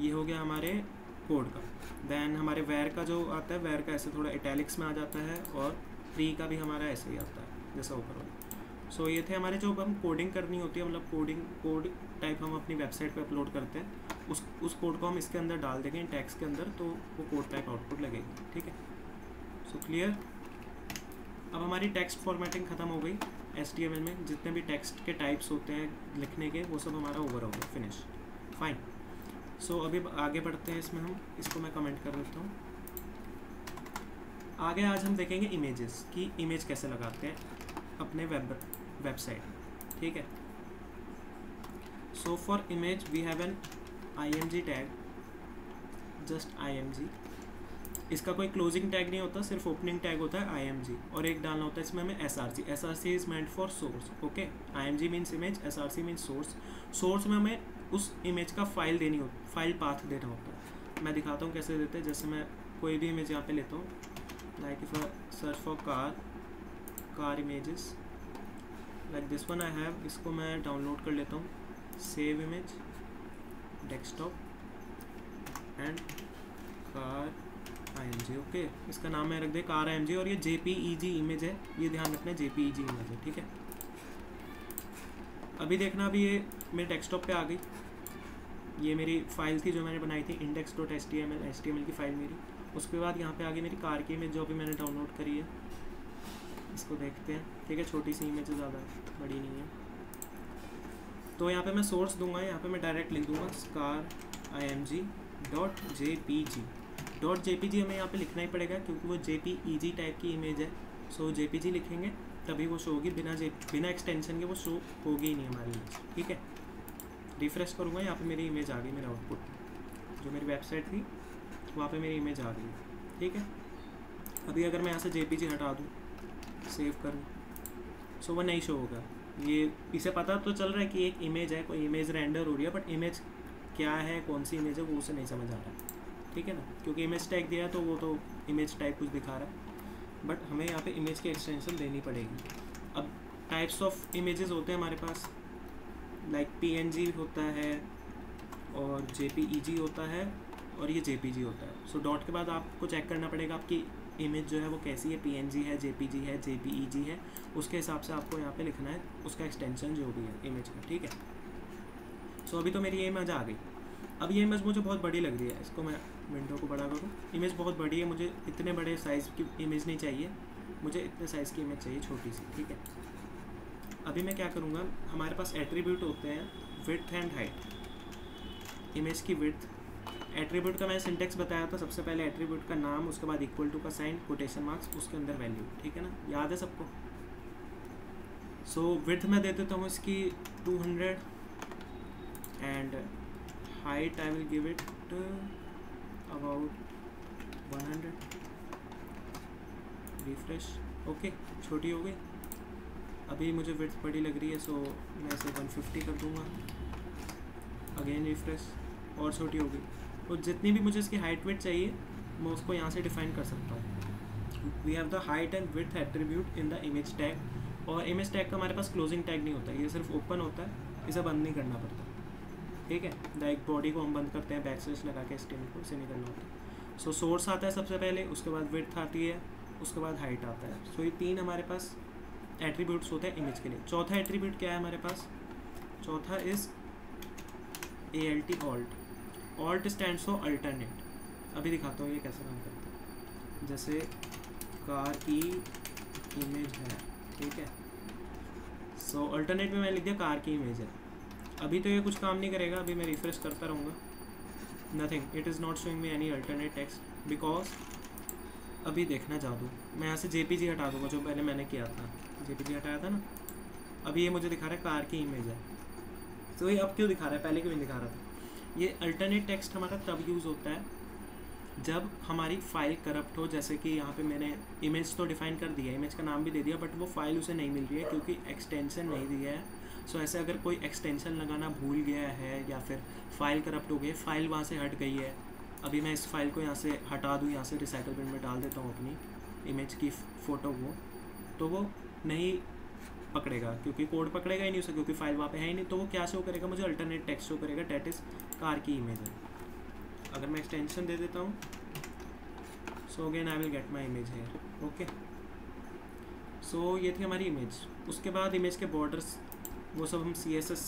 ये हो गया हमारे कोड का। देन हमारे वेर का जो आता है, वेर का ऐसे थोड़ा इटैलिक्स में आ जाता है, और प्री का भी हमारा ऐसे ही आता है जैसा ऊपर वाला। सो ये थे हमारे जो हम कोडिंग करनी होती है, मतलब कोड टाइप हम अपनी वेबसाइट पे अपलोड करते हैं, उस कोड को हम इसके अंदर डाल देंगे टैग्स के अंदर, तो वो कोड टाइप आउटपुट लगेगी। ठीक है, सो क्लियर। अब हमारी टेक्स्ट फॉर्मेटिंग ख़त्म हो गई। HTML में जितने भी टेक्स्ट के टाइप्स होते हैं लिखने के, वो सब हमारा ओवर हो गया, फिनिश, फाइन। सो अभी आगे बढ़ते हैं इसमें हम, इसको मैं कमेंट कर देता हूँ। आगे आज हम देखेंगे इमेजेस की, इमेज कैसे लगाते हैं अपने वेबसाइट। ठीक है, so for image we have an img tag, just img। इसका कोई क्लोजिंग टैग नहीं होता, सिर्फ ओपनिंग टैग होता है img, और एक डालना होता है इसमें हमें src। src is meant for source. Okay, img means image, src means source. Source में हमें उस इमेज का फाइल देनी होती, फाइल पाथ देना होता है। मैं दिखाता हूँ कैसे देते हैं। जैसे मैं कोई भी इमेज यहाँ पे लेता हूँ, like if search for car images like this one I have, इसको मैं डाउनलोड कर लेता हूँ, save image, desktop and car img। Okay, इसका नाम मैं रख दे कार img, और ये jpeg इमेज है, ये ध्यान रखना, jpeg इमेज है। ठीक है, अभी देखना, अभी ये मेरे डेस्कटॉप पे आ गई। ये मेरी फाइल थी जो मैंने बनाई थी, index.html, HTML की फाइल मेरी। उसके बाद यहाँ पे आ गई मेरी कार की इमेज जो अभी मैंने डाउनलोड करी है। इसको देखते हैं। ठीक है, छोटी सी इमेज है, ज़्यादा बड़ी नहीं है। तो यहाँ पे मैं सोर्स दूंगा, यहाँ पे मैं डायरेक्ट लिख दूंगा कार img.jpg। .jpg हमें यहाँ पे लिखना ही पड़ेगा क्योंकि वो jpeg टाइप की इमेज है। सो jpg लिखेंगे तभी वो शो होगी, बिना एक्सटेंशन के वो शो होगी ही नहीं हमारी इमेज। ठीक है, रिफ्रेश करूँगा, यहाँ पे मेरी इमेज आ गई, मेरा आउटपुट जो मेरी वेबसाइट थी वहाँ पे मेरी इमेज आ गई। ठीक है, अभी अगर मैं यहाँ से jpg हटा दूँ, सेव करूँ, सो वो नहीं शो होगा। ये इसे पता तो चल रहा है कि एक इमेज है, कोई इमेज रेंडर हो रही है, बट इमेज क्या है, कौन सी इमेज है, वो उसे नहीं समझ आ रहा है। ठीक है ना, क्योंकि इमेज टैग दिया है तो वो तो इमेज टाइप कुछ दिखा रहा है, बट हमें यहाँ पे इमेज की एक्सटेंशन देनी पड़ेगी। अब टाइप्स ऑफ इमेजेस होते हैं हमारे पास, लाइक PNG होता है और JPEG होता है और ये JPG होता है। सो डॉट के बाद आपको चेक करना पड़ेगा आपकी इमेज जो है वो कैसी है, PNG है, JPG है, JPEG है, उसके हिसाब से आपको यहाँ पे लिखना है उसका एक्सटेंशन जो भी है इमेज का। ठीक है, सो अभी तो मेरी ये इमेज आ गई। अब ये इमेज मुझे बहुत बड़ी लग रही है, इसको मैं विंडो को बड़ा करूँ। इमेज बहुत बड़ी है, मुझे इतने बड़े साइज़ की इमेज नहीं चाहिए, मुझे इतने साइज़ की इमेज चाहिए, छोटी सी। ठीक है, अभी मैं क्या करूँगा, हमारे पास एट्रीब्यूट होते हैं विड्थ एंड हाइट। इमेज की विड्थ, एट्रीब्यूट का मैंने सिंटेक्स बताया था, सबसे पहले एट्रीब्यूट का नाम, उसके बाद इक्वल टू का साइन, कोटेशन मार्क्स, उसके अंदर वैल्यू। ठीक है ना, याद है सबको। सो विड्थ मैं दे देता हूँ इसकी 200 and height I will give it about 100। Refresh, okay, छोटी हो गई। अभी मुझे विड्थ बड़ी लग रही है, सो मैं इसे 150 कर दूँगा। अगेन रिफ्रेश, और छोटी हो गई। तो जितनी भी मुझे इसकी हाइट विड्थ चाहिए मैं उसको यहाँ से डिफाइन कर सकता हूँ। We have the height and width attribute in the image tag. और इमेज टैग का हमारे पास क्लोजिंग टैग नहीं होता, ये सिर्फ ओपन होता है, इसे बंद नहीं करना पड़ता। ठीक है, लाइक बॉडी को हम बंद करते हैं बैकस्लैश लगा के, HTML को इसे नहीं करना होता। सो सोर्स आता है सबसे पहले, उसके बाद विड्थ आती है, उसके बाद हाइट आता है। सो ये तीन हमारे पास एट्रीब्यूट्स होते हैं इमेज के लिए। चौथा एट्रीब्यूट क्या है हमारे पास, चौथा is ALT, alt. Alt stands for alternate. अभी दिखाता हूँ ये कैसे काम करता है। जैसे कार की इमेज है, ठीक है, सो अल्टरनेट में मैंने लिख दिया कार की इमेज है। अभी तो ये कुछ काम नहीं करेगा, अभी मैं रिफ्रेश करता रहूँगा, nothing, it is not showing me any alternate text because अभी देखना जादू। मैं यहाँ से JPG हटा दूँगा जो पहले मैंने किया था, JPG हटाया था ना। अभी ये मुझे दिखा रहा है कार की इमेज है, तो ये अब क्यों दिखा रहा है, पहले क्यों नहीं दिखा रहा था। ये अल्टरनेट टेक्स्ट हमारा तब यूज़ होता है जब हमारी फाइल करप्ट हो। जैसे कि यहाँ पे मैंने इमेज तो डिफाइन कर दिया, इमेज का नाम भी दे दिया, बट वो फाइल उसे नहीं मिल रही है क्योंकि एक्सटेंशन नहीं दिया है। सो ऐसे अगर कोई एक्सटेंशन लगाना भूल गया है या फिर फाइल करप्ट हो गई, फाइल वहाँ से हट गई है। अभी मैं इस फाइल को यहाँ से हटा दूँ, यहाँ से रिसाइकल बिन में डाल देता हूँ अपनी इमेज की फ़ोटो को, तो वो नहीं पकड़ेगा क्योंकि कोड पकड़ेगा ही नहीं उसे, क्योंकि फाइल वहाँ पे है ही नहीं। तो वो क्या शो करेगा, मुझे अल्टरनेट टेक्स्ट शो करेगा, डेट इज़ कार की इमेज है। अगर मैं एक्सटेंशन दे देता हूँ, so again I will get my image here. Okay, so ये थी हमारी इमेज। उसके बाद इमेज के बॉर्डर्स वो सब हम CSS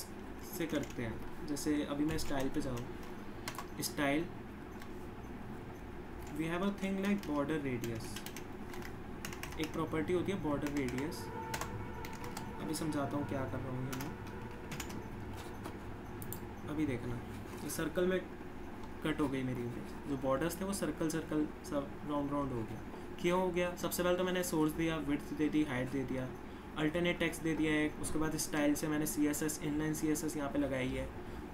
से करते हैं। जैसे अभी मैं स्टाइल पे जाऊँ, style, we have a thing like border radius. एक प्रॉपर्टी होती है बॉर्डर रेडियस। अभी समझाता हूँ क्या कर रहा हूँ मैं। अभी देखना, ये सर्कल में कट हो गई मेरी इमेज। जो बॉर्डर्स थे वो सर्कल सर्कल सब राउंड राउंड हो गया। क्यों हो गया? सबसे पहले तो मैंने सोर्स दिया, विड्थ दे दी, हाइट दे दिया, अल्टरनेट टेक्स्ट दे दिया है। उसके बाद स्टाइल से मैंने CSS, इनलाइन CSS यहाँ पे लगाई है।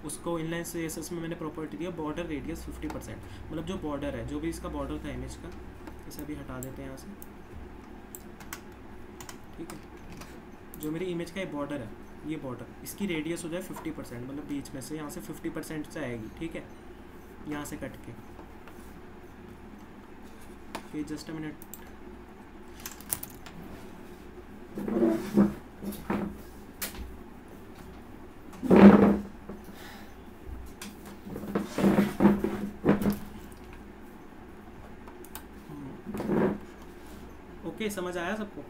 उसको इनलाइन CSS में मैंने प्रॉपर्टी दिया बॉर्डर रेडियस 50%। मतलब जो बॉर्डर है, जो भी इसका बॉर्डर था इमेज का, इसे अभी हटा देते हैं यहाँ से। ठीक है, जो मेरी इमेज का ये बॉर्डर है, ये बॉर्डर, इसकी रेडियस हो जाए 50%, मतलब बीच में से यहाँ से 50% से आएगी। ठीक है, यहाँ से कट के। फिर जस्ट अ मिनट, ओके, समझ आया सबको?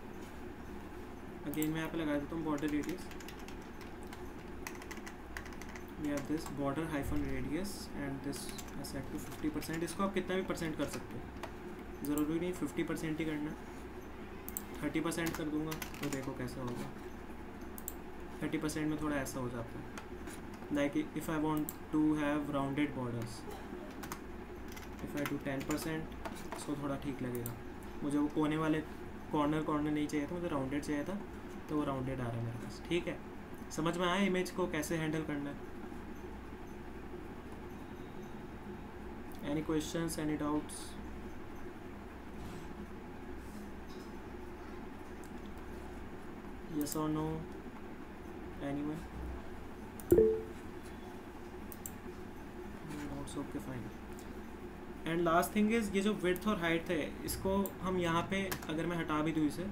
अगेन मैं यहाँ पे लगा देता हूँ border radius. We have this border hyphen radius and this set to 50%। इसको आप कितना भी परसेंट कर सकते हो, ज़रूरी नहीं 50% ही करना। 30% कर दूंगा तो देखो कैसा होगा। 30% में थोड़ा ऐसा हो जाता है, like if I want to have rounded borders, if I do 10%, so थोड़ा ठीक लगेगा। मुझे वो कोने वाले कॉर्नर नहीं चाहिए था, मुझे राउंडेड चाहिए था, तो वो राउंडेड आ रहा है मेरे पास। ठीक है, समझ में आया इमेज को कैसे हैंडल करना है? Any questions, any doubts? Yes or no? Anyone? Notes okay, fine. And last thing is, ये जो विड्थ और हाइट है, इसको हम यहाँ पे अगर मैं हटा भी दूँ इसे,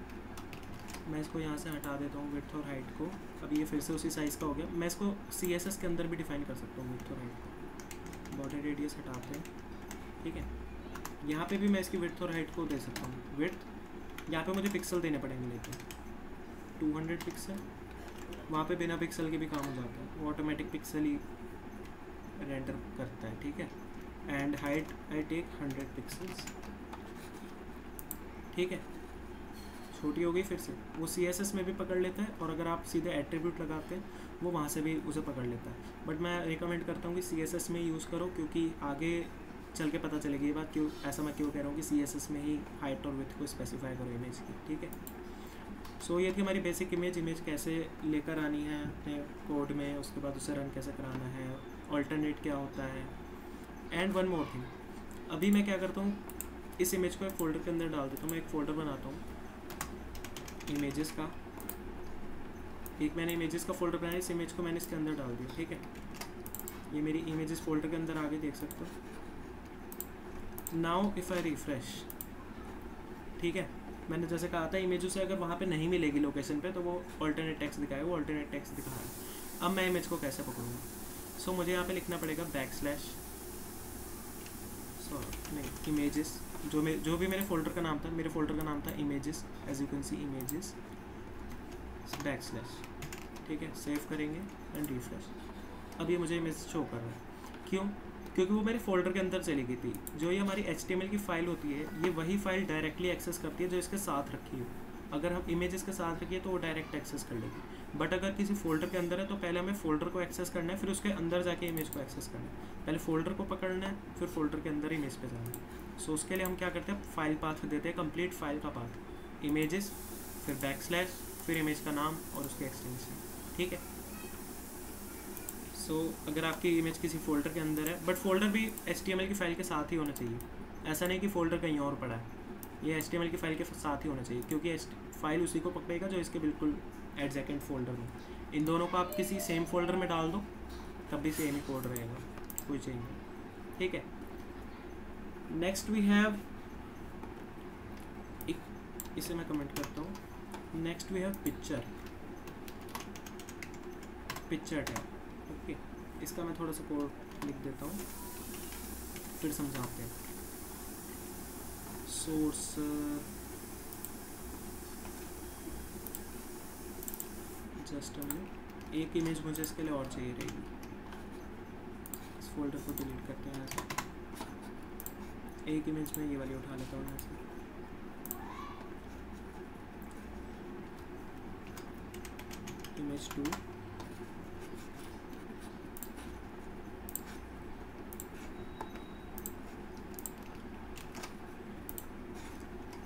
मैं इसको यहाँ से हटा देता हूँ विड्थ और हाइट को। अभी ये फिर से उसी साइज़ का हो गया। मैं इसको CSS के अंदर भी डिफाइन कर सकता हूँ विड्थ और हाइट को। बॉर्डर रेडियस हटाते हैं। ठीक है, यहाँ पे भी मैं इसकी विड्थ और हाइट को दे सकता हूँ। विड्थ यहाँ पे मुझे पिक्सल देने पड़ेंगे, लेकिन 200 पिक्सल, वहाँ पे बिना पिक्सल के भी काम हो जाता है, वो ऑटोमेटिक पिक्सल ही रेंडर करता है। ठीक है, and height I take 100 pixels. ठीक है, छोटी हो गई फिर से। वो CSS में भी पकड़ लेता है, और अगर आप सीधे एट्रीब्यूट लगाते हैं वो वहाँ से भी उसे पकड़ लेता है। बट मैं रिकमेंड करता हूँ कि CSS में यूज़ करो, क्योंकि आगे चल के पता चलेगी ये बात, क्यों ऐसा मैं क्यों कह रहा हूँ कि CSS में ही हाइट और विड्थ को स्पेसिफाई करो इमेज की। ठीक है, सो ये थी हमारी बेसिक इमेज। इमेज कैसे लेकर आनी है अपने कोड में, उसके बाद उसे रन कैसे कराना है, ऑल्टरनेट क्या होता है। एंड वन मोर थिंग, अभी मैं क्या करता हूँ, इस इमेज को एक फ़ोल्डर के अंदर डाल देता हूँ। मैं एक फ़ोल्डर बनाता हूँ इमेजेस का। एक मैंने इमेजेस का फ़ोल्डर बनाया, इस इमेज को मैंने इसके अंदर डाल दिया। ठीक है, ये मेरी इमेजेस फोल्डर के अंदर आगे देख सकते हो। नाउ इफ़ आई रिफ्रेश, ठीक है, मैंने जैसे कहा था इमेज से अगर वहाँ पे नहीं मिलेगी लोकेशन पे, तो वो ऑल्टरनेट टेक्स्ट दिखाएगा, वो ऑल्टरनेट टेक्स्ट दिखा रहा है। अब मैं इमेज को कैसे पकड़ूँगा? सो मुझे यहाँ पे लिखना पड़ेगा इमेजेस, जो भी मेरे फोल्डर का नाम था, मेरे फोल्डर का नाम था images, as you can see images /। ठीक है, सेव करेंगे एंड रिफ्रेश। अब ये मुझे इमेज शो कर रहा है। क्यों? क्योंकि वो मेरे फोल्डर के अंदर चली गई थी। जो ये हमारी HTML की फ़ाइल होती है, ये वही फ़ाइल डायरेक्टली एक्सेस करती है जो इसके साथ रखी हो। अगर हम इमेज इसके साथ रखिए तो वो डायरेक्ट एक्सेस कर लेगी। बट अगर किसी फोल्डर के अंदर है तो पहले हमें फोल्डर को एक्सेस करना है, फिर उसके अंदर जाके इमेज को एक्सेस करना है। पहले फोल्डर को पकड़ना है, फिर फोल्डर के अंदर इमेज पे जाना है। सो उसके लिए हम क्या करते हैं, फाइल पाथ देते हैं, कंप्लीट फाइल का पाथ, इमेजेस, फिर /, फिर इमेज का नाम और उसके एक्सटेंशन। ठीक है, सो अगर आपकी इमेज किसी फोल्डर के अंदर है, बट फोल्डर भी HTML की फ़ाइल के साथ ही होना चाहिए। ऐसा नहीं कि फ़ोल्डर कहीं और पड़ा है, ये HTML की फ़ाइल के साथ ही होना चाहिए, क्योंकि फाइल उसी को पकड़ेगा जो इसके बिल्कुल एडजेकेंट फोल्डर में। इन दोनों को आप किसी सेम फोल्डर में डाल दो, तब भी सेम ही कोड रहेगा, कोई चेंज नहीं। ठीक है, नेक्स्ट वी हैव, इसे मैं कमेंट करता हूँ। Next we have picture tag. Okay, इसका मैं थोड़ा सा कोड लिख देता हूँ। फिर समझाते हैं। सोर्स जस्ट एक इमेज मुझे इसके लिए और चाहिए रहेगी। इस फोल्डर को डिलीट करते हैं यहाँ से। एक इमेज में ये वाली उठा लेता हूँ यहाँ से। इमेज 2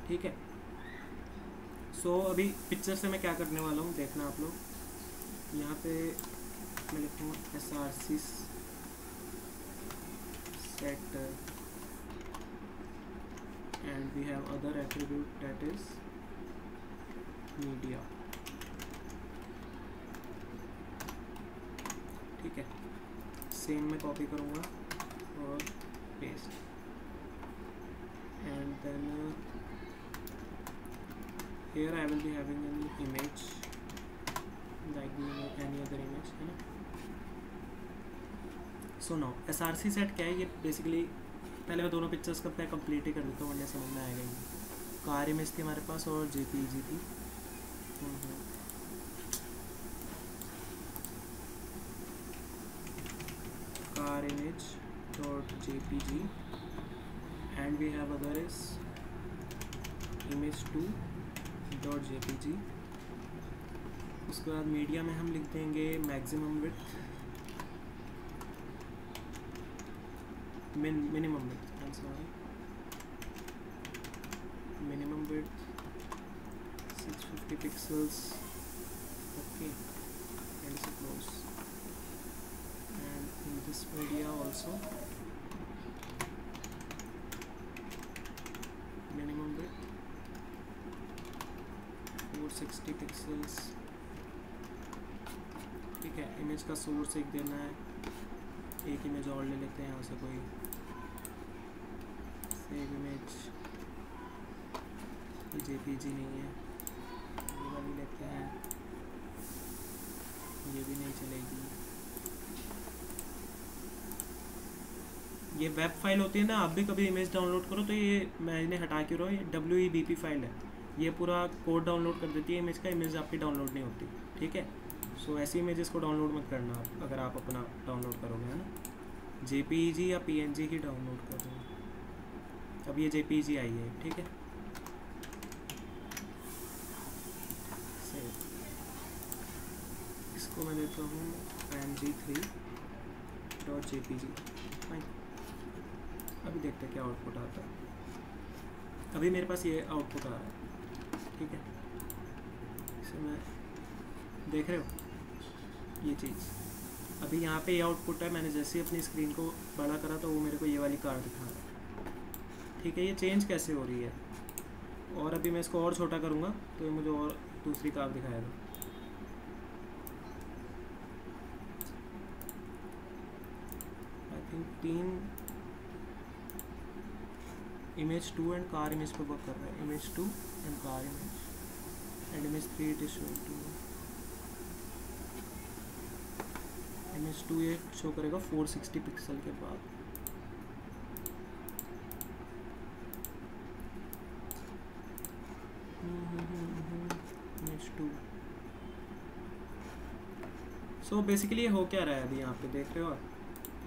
ठीक है। सो अभी पिक्चर से मैं क्या करने वाला हूँ देखना आप लोग। यहाँ पे मैं लिखूँगा src set and we have other attribute that is media। ठीक है, सेम मैं कॉपी करूँगा और paste and then here I will be having an image like any other image, है ना। सो नाउ src सेट क्या है, ये बेसिकली पहले मैं दोनों पिक्चर्स का कंप्लीट ही कर देता हूँ वरना समझ में आएगा ही। कार इमेज थी हमारे पास और जेपीजी थी। Car image dot JPG and we have other is image 2 dot JPG. उसके बाद मीडिया में हम लिख देंगे maximum width minimum width minimum width 650 pixels. Okay, and so close and in this media also minimum width 460 pixels. ठीक है, image का source एक देना है। एक इमेज और ले लेते हैं यहाँ से कोई सेव इमेज। ये जेपीजी नहीं है, ये वाली लेते हैं। ये भी नहीं चलेगी। ये वेब फाइल होती है ना, आप भी कभी इमेज डाउनलोड करो तो ये मैं इन्हें हटा क्यों रहा हूँ, ये WEBP फाइल है। ये पूरा कोड डाउनलोड कर देती है इमेज का, इमेज आपकी डाउनलोड नहीं होती। ठीक है, सो ऐसी इमेजेस को डाउनलोड मत करना आप, अगर आप अपना डाउनलोड करोगे, है ना। JPEG या PNG ही डाउनलोड कर दो। अब ये JPEG आई है, ठीक है। इसको मैं देता हूँ img3.jpg। फाइन, अभी देखते हैं क्या आउटपुट आता है। अभी मेरे पास ये आउटपुट आ रहा है, ठीक है। इसे मैं देख रहे हो ये चीज़। अभी यहाँ पे ये आउटपुट है। मैंने जैसे ही अपनी स्क्रीन को बड़ा करा तो वो मेरे को ये वाली कार दिखा रहा है। ठीक है, ये चेंज कैसे हो रही है। और अभी मैं इसको और छोटा करूँगा तो ये मुझे और दूसरी कार दिखाएगा। I think 3 image 2 and car image पर वर्क कर रहा है। Image 2 and car image and image 3 it is showing to image 2 ये शो करेगा 460 पिक्सल के बाद। इमेज 2। सो बेसिकली ये हो क्या रहा है अभी यहाँ पे देख रहे हो आप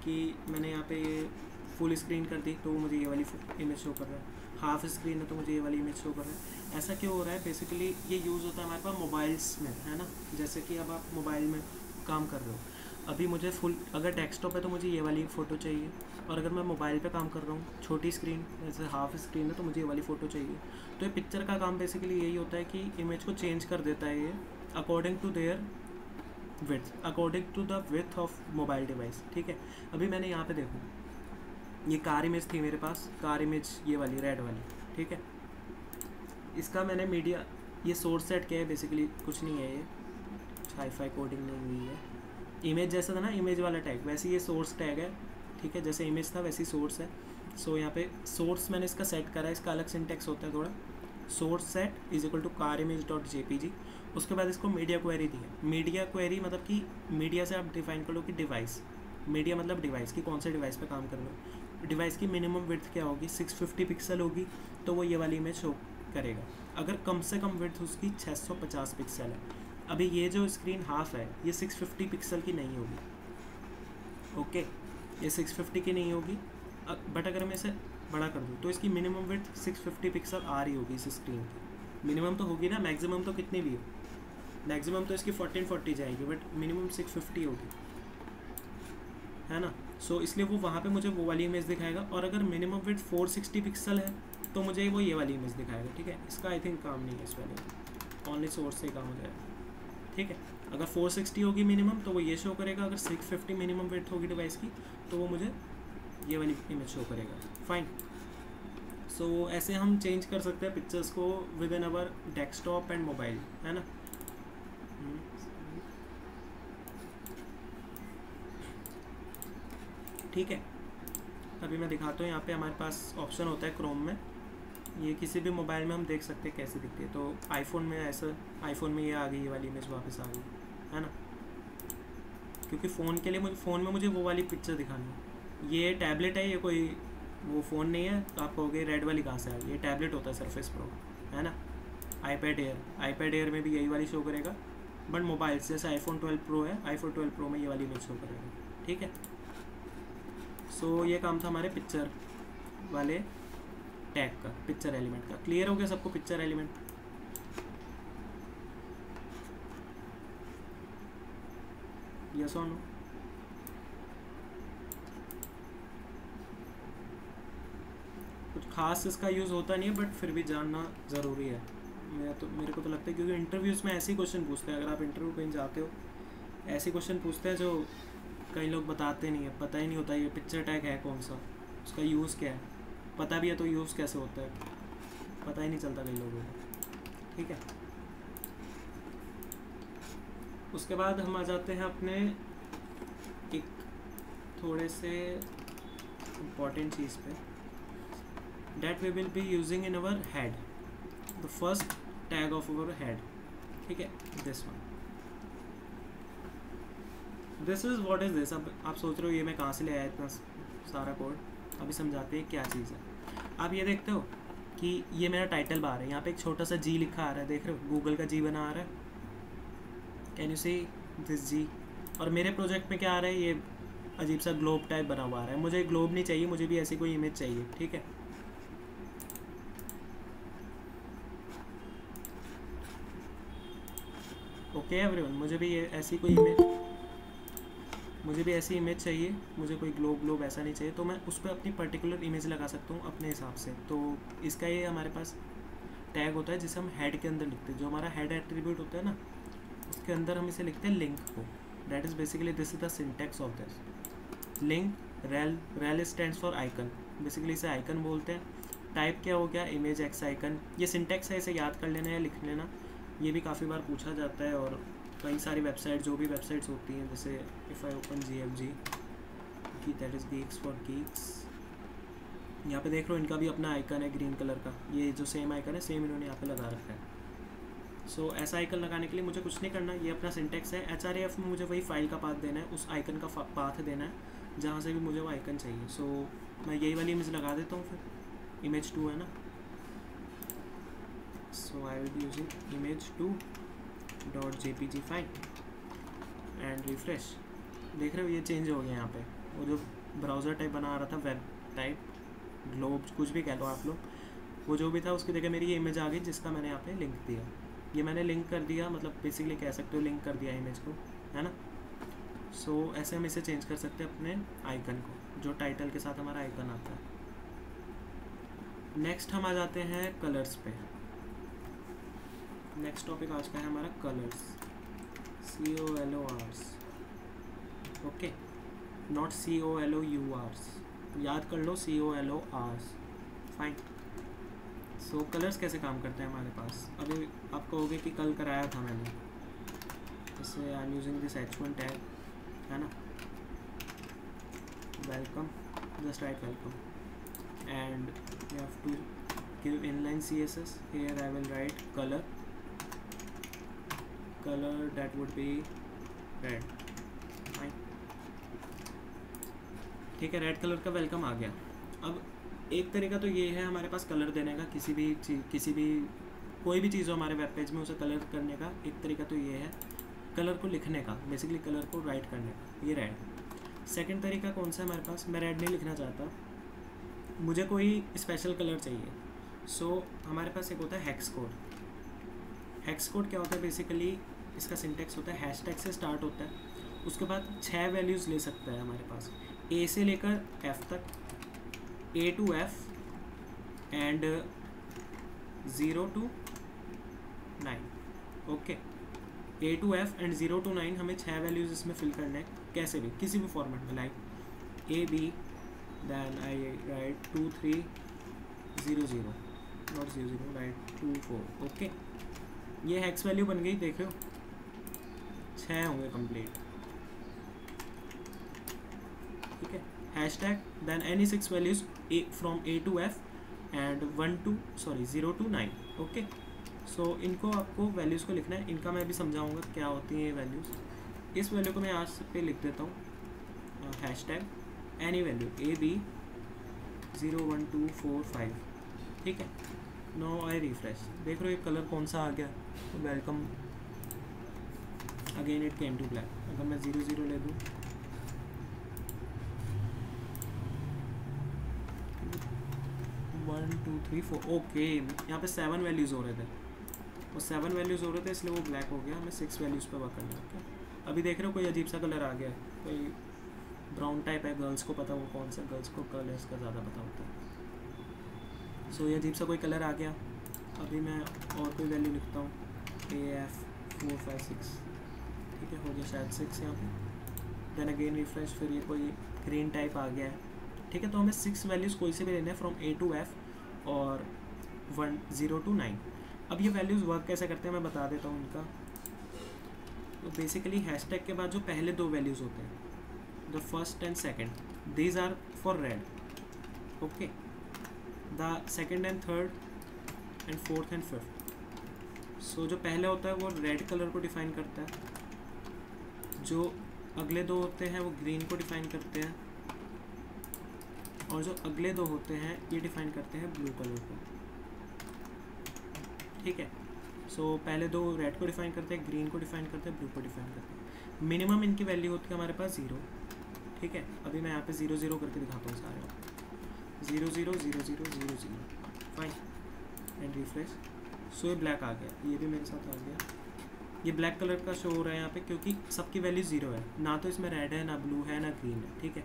कि मैंने यहाँ पे ये फुल स्क्रीन कर दी तो मुझे ये वाली इमेज शो कर रहा है। हाफ स्क्रीन है तो मुझे ये वाली इमेज शो कर रहा है। ऐसा क्यों हो रहा है, बेसिकली ये यूज़ होता है हमारे पास मोबाइल्स में, है ना। जैसे कि अब आप मोबाइल में काम कर रहे हो, अभी मुझे फुल अगर डेस्कटॉप है तो मुझे ये वाली फ़ोटो चाहिए, और अगर मैं मोबाइल पे काम कर रहा हूँ छोटी स्क्रीन जैसे हाफ स्क्रीन है तो मुझे ये वाली फ़ोटो चाहिए। तो ये पिक्चर का काम बेसिकली यही होता है कि इमेज को चेंज कर देता है ये according to their width, according to the width of mobile device. ठीक है, अभी मैंने यहाँ पे देखो ये कार इमेज थी मेरे पास, कार इमेज ये वाली रेड वाली, ठीक है। इसका मैंने मीडिया ये सोर्स सेट किया है, बेसिकली कुछ नहीं है, ये हाई-फाई कोडिंग नहीं हुई है। इमेज जैसा था ना इमेज वाला टैग, वैसे ये सोर्स टैग है, ठीक है। जैसे इमेज था वैसी सोर्स है। सो यहाँ पे सोर्स मैंने इसका सेट करा है, इसका अलग सिंटेक्स होता है थोड़ा। Source set is equal to car image dot JPG। उसके बाद इसको मीडिया क्वेरी दी है। मीडिया क्वेरी मतलब कि मीडिया से आप डिफाइन कर लो कि डिवाइस, मीडिया मतलब डिवाइस की, कौन से डिवाइस पे काम कर रहे हो। डिवाइस की मिनिमम विड्थ क्या होगी, 650 पिक्सल होगी, तो वो ये वाली इमेज शो करेगा। अगर कम से कम विड्थ उसकी 650 पिक्सल है, अभी ये जो स्क्रीन हाफ है ये 650 पिक्सल की नहीं होगी, ओके, ये 650 की नहीं होगी। बट अगर मैं इसे बड़ा कर दूँ तो इसकी मिनिमम विड्थ 650 पिक्सल आ रही होगी इस स्क्रीन की। मिनिमम तो होगी ना, मैक्सिमम तो कितनी भी हो, मैक्सिमम तो इसकी 1440 जाएगी, बट मिनिमम 650 होगी, है ना। सो इसलिए वो वहाँ पे मुझे वो वाली इमेज दिखाएगा। और अगर मिनिमम विड्थ 460 पिक्सल है तो मुझे वो ये वाली इमेज दिखाएगा, ठीक है। इसका आई थिंक काम नहीं है इस वाले, ऑनली सोर्स से ही काम हो जाएगा, ठीक है। अगर 460 होगी मिनिमम तो वो ये शो करेगा, अगर 650 मिनिमम विड्थ होगी डिवाइस की तो वो मुझे ये वाली इमेज शो करेगा, फाइन। सो ऐसे हम चेंज कर सकते हैं पिक्चर्स को with in our desktop and mobile, है ना। ठीक है, अभी मैं दिखाता हूँ। यहाँ पे हमारे पास ऑप्शन होता है क्रोम में, ये किसी भी मोबाइल में हम देख सकते हैं कैसे दिखती है। तो आईफोन में ऐसा, आईफोन में ये आ गई, ये वाली इमेज वापस आ गई, है ना। क्योंकि फ़ोन के लिए मुझे, फ़ोन में मुझे वो वाली पिक्चर दिखानी है। ये टैबलेट है, ये कोई वो फ़ोन नहीं है। तो आप कहोगे रेड वाली कहाँ से आई, ये टैबलेट होता है सरफेस प्रो, है ना। आईपैड एयर में भी यही वाली शो करेगा, बट मोबाइल जैसे आईफोन 12 प्रो है, आईफोन 12 प्रो में ये वाली इमेज शो करेगा, ठीक है। सो ये काम था हमारे पिक्चर वाले टैग का, पिक्चर एलिमेंट का। क्लियर हो गया सबको पिक्चर एलिमेंट? यस और नो? कुछ खास इसका यूज़ होता नहीं है, बट फिर भी जानना ज़रूरी है। मेरे को तो लगता है, क्योंकि इंटरव्यूज़ में ऐसे ही क्वेश्चन पूछते हैं। अगर आप इंटरव्यू कहीं जाते हो, ऐसे क्वेश्चन पूछते हैं जो कई लोग बताते नहीं है, पता ही नहीं होता ये पिक्चर टैग है कौन सा, उसका यूज़ क्या है। पता भी है तो यूज़ कैसे होता है, पता ही नहीं चलता कई लोगों को, ठीक है। उसके बाद हम आ जाते हैं अपने एक थोड़े से इम्पॉर्टेंट चीज़ पे, that we will be using in our head, the first tag of our head, ठीक है, this one, this is what is this। अब आप सोच रहे हो ये मैं कहाँ से ले आया इतना सारा कोड, अभी समझाते हैं क्या चीज़ है। आप ये देखते हो कि ये मेरा टाइटल बार है, यहाँ पे एक छोटा सा जी लिखा आ रहा है, देख रहे हो, गूगल का जी बना आ रहा है, कैन यू सी दिस जी। और मेरे प्रोजेक्ट में क्या आ रहा है, ये अजीब सा ग्लोब टाइप बना हुआ आ रहा है। मुझे ग्लोब नहीं चाहिए, मुझे भी ऐसी कोई इमेज चाहिए, ठीक है। ओके एवरीवन, मुझे भी ये ऐसी कोई इमेज, मुझे भी ऐसी इमेज चाहिए, मुझे कोई ग्लोब ऐसा नहीं चाहिए। तो मैं उस पर अपनी पर्टिकुलर इमेज लगा सकता हूँ अपने हिसाब से। तो इसका ये हमारे पास टैग होता है जिसे हम हेड के अंदर लिखते हैं, जो हमारा हेड एट्रीब्यूट होता है ना, उसके अंदर हम इसे लिखते हैं लिंक को। That is basically this is the syntax of this link. Rel stands for icon, basically इसे आइकन बोलते हैं। टाइप क्या हो गया, इमेज एक्स आइकन। ये सिंटेक्स है, इसे याद कर लेना या लिख लेना, ये भी काफ़ी बार पूछा जाता है। और कई सारी वेबसाइट, जो भी वेबसाइट्स होती हैं, जैसे इफ़ आई ओपन GFG की, that is Geeks for Geeks, यहाँ पे देख लो इनका भी अपना आइकन है ग्रीन कलर का। ये जो सेम आइकन है, सेम इन्होंने यहाँ पे लगा रखा है। सो ऐसा आइकन लगाने के लिए मुझे कुछ नहीं करना, ये अपना सिंटेक्स है। HREF में मुझे वही फाइल का पाथ देना है, उस आइकन का पाथ देना है जहाँ से भी मुझे वो आइकन चाहिए। सो मैं यही वाली इमेज लगा देता हूँ, फिर इमेज 2 है ना। So I will be using image2.jpg file and refresh. देख रहे हो ये चेंज हो गया यहाँ पे, वो जो ब्राउज़र टाइप बना रहा था, वेब टाइप, ग्लोब, कुछ भी कह लो आप लोग, वो जो भी था उसकी जगह मेरी ये इमेज आ गई जिसका मैंने यहाँ पे लिंक दिया। ये मैंने लिंक कर दिया, मतलब बेसिकली कह सकते हो लिंक कर दिया इमेज को, है ना। सो ऐसे हम इसे चेंज कर सकते हैं अपने आइकन को, जो टाइटल के साथ हमारा आइकन आता है। नेक्स्ट हम आ जाते हैं कलर्स पे। नेक्स्ट टॉपिक आज का है हमारा colours, COLORs, okay, not COLOURs, याद कर लो COLORs, फाइन। सो कलर्स कैसे काम करते हैं हमारे पास, अभी आप कहोगे कि कल कराया था मैंने, जैसे I am using this H1 tag, है ना, welcome, just write welcome, and you have to give inline CSS, here I will write color that would be red, fine। ठीक है, रेड कलर का वेलकम आ गया। अब एक तरीका तो ये है हमारे पास कलर देने का, किसी भी कोई भी चीज़ हो हमारे वेब पेज में उसे कलर करने का। एक तरीका तो ये है कलर को लिखने का, बेसिकली कलर को राइट करने का, ये रेड। सेकंड तरीका कौन सा है हमारे पास, मैं रेड नहीं लिखना चाहता, मुझे कोई स्पेशल कलर चाहिए। सो हमारे पास एक होता है हेक्स कोड। हेक्स कोड क्या होता है, बेसिकली इसका सिंटेक्स होता है हैशटैग से स्टार्ट होता है, उसके बाद 6 वैल्यूज़ ले सकता है हमारे पास, ए से लेकर एफ तक, A to F and 0 to 9। Okay, A to F and 0 to 9 हमें 6 वैल्यूज़ इसमें फिल करने हैं, कैसे भी किसी भी फॉर्मेट में, like A B then I write 2 3 0 0 not 0 0 write 2 4। Okay, ये हेक्स वैल्यू बन गई, देख रहे हो 6 होंगे कंप्लीट। ठीक है, hashtag then any 6 values from A to F and 0 to 9। Okay, so इनको आपको वैल्यूज़ को लिखना है, इनका मैं भी समझाऊंगा क्या होती हैं ये वैल्यूज़। इस वैल्यू को मैं आज पे लिख देता हूँ hashtag any value A B 0 1 2 4 5। ठीक है, नो आई रिफ्रेश, देख रहे हो ये कलर कौन सा आ गया, welcome again it came to black. अगर मैं 0 0 ले दूँ, 1 2 3 4, ओके यहाँ पे 7 वैल्यूज़ हो रहे थे, और 7 वैल्यूज़ हो रहे थे इसलिए वो ब्लैक हो गया। हमें 6 वैल्यूज़ पे वर्क करना है। ओके, अभी देख रहे हो कोई अजीब सा कलर आ गया है, कोई ब्राउन टाइप है, गर्ल्स को पता वो कौन सा, गर्ल्स को कलर्स का ज़्यादा पता होता है। सो ये अजीब सा कोई कलर आ गया। अभी मैं और कोई वैल्यू लिखता हूँ, ए एफ 4 5 6। ठीक है, हो गया शायद 6 यहाँ पे, देन अगेन रिफ्रेश, फिर ये कोई ग्रीन टाइप आ गया है। ठीक है, तो हमें 6 वैल्यूज़ कोई से भी लेने हैं फ्रॉम ए टू एफ और 0 to 9। अब ये वैल्यूज़ वर्क कैसे करते हैं मैं बता देता हूँ इनका। तो बेसिकली हैशटैग के बाद जो पहले 2 वैल्यूज़ होते हैं, the first and second, these are for red. Okay, the second and third and fourth and fifth. So जो पहले होता है वो रेड कलर को डिफाइन करता है, जो अगले 2 होते हैं वो ग्रीन को डिफाइन करते हैं, और जो अगले 2 होते हैं ये डिफाइन करते हैं ब्लू कलर को। ठीक है, सो पहले 2 रेड को डिफाइन करते हैं, ग्रीन को डिफाइन करते हैं, ब्लू को डिफाइन करते हैं। मिनिमम इनकी वैल्यू होती है हमारे पास 0। ठीक है, अभी मैं यहाँ पे 0 0 करके दिखाता हूँ सारे, 0 0 0 0 0 0। Fine, and refresh. सो ये ब्लैक आ गया, ये भी मेरे साथ आ गया। ये ब्लैक कलर का शो हो रहा है यहाँ पे क्योंकि सबकी वैल्यू 0 है, ना तो इसमें रेड है, ना ब्लू है, ना ग्रीन है। ठीक है,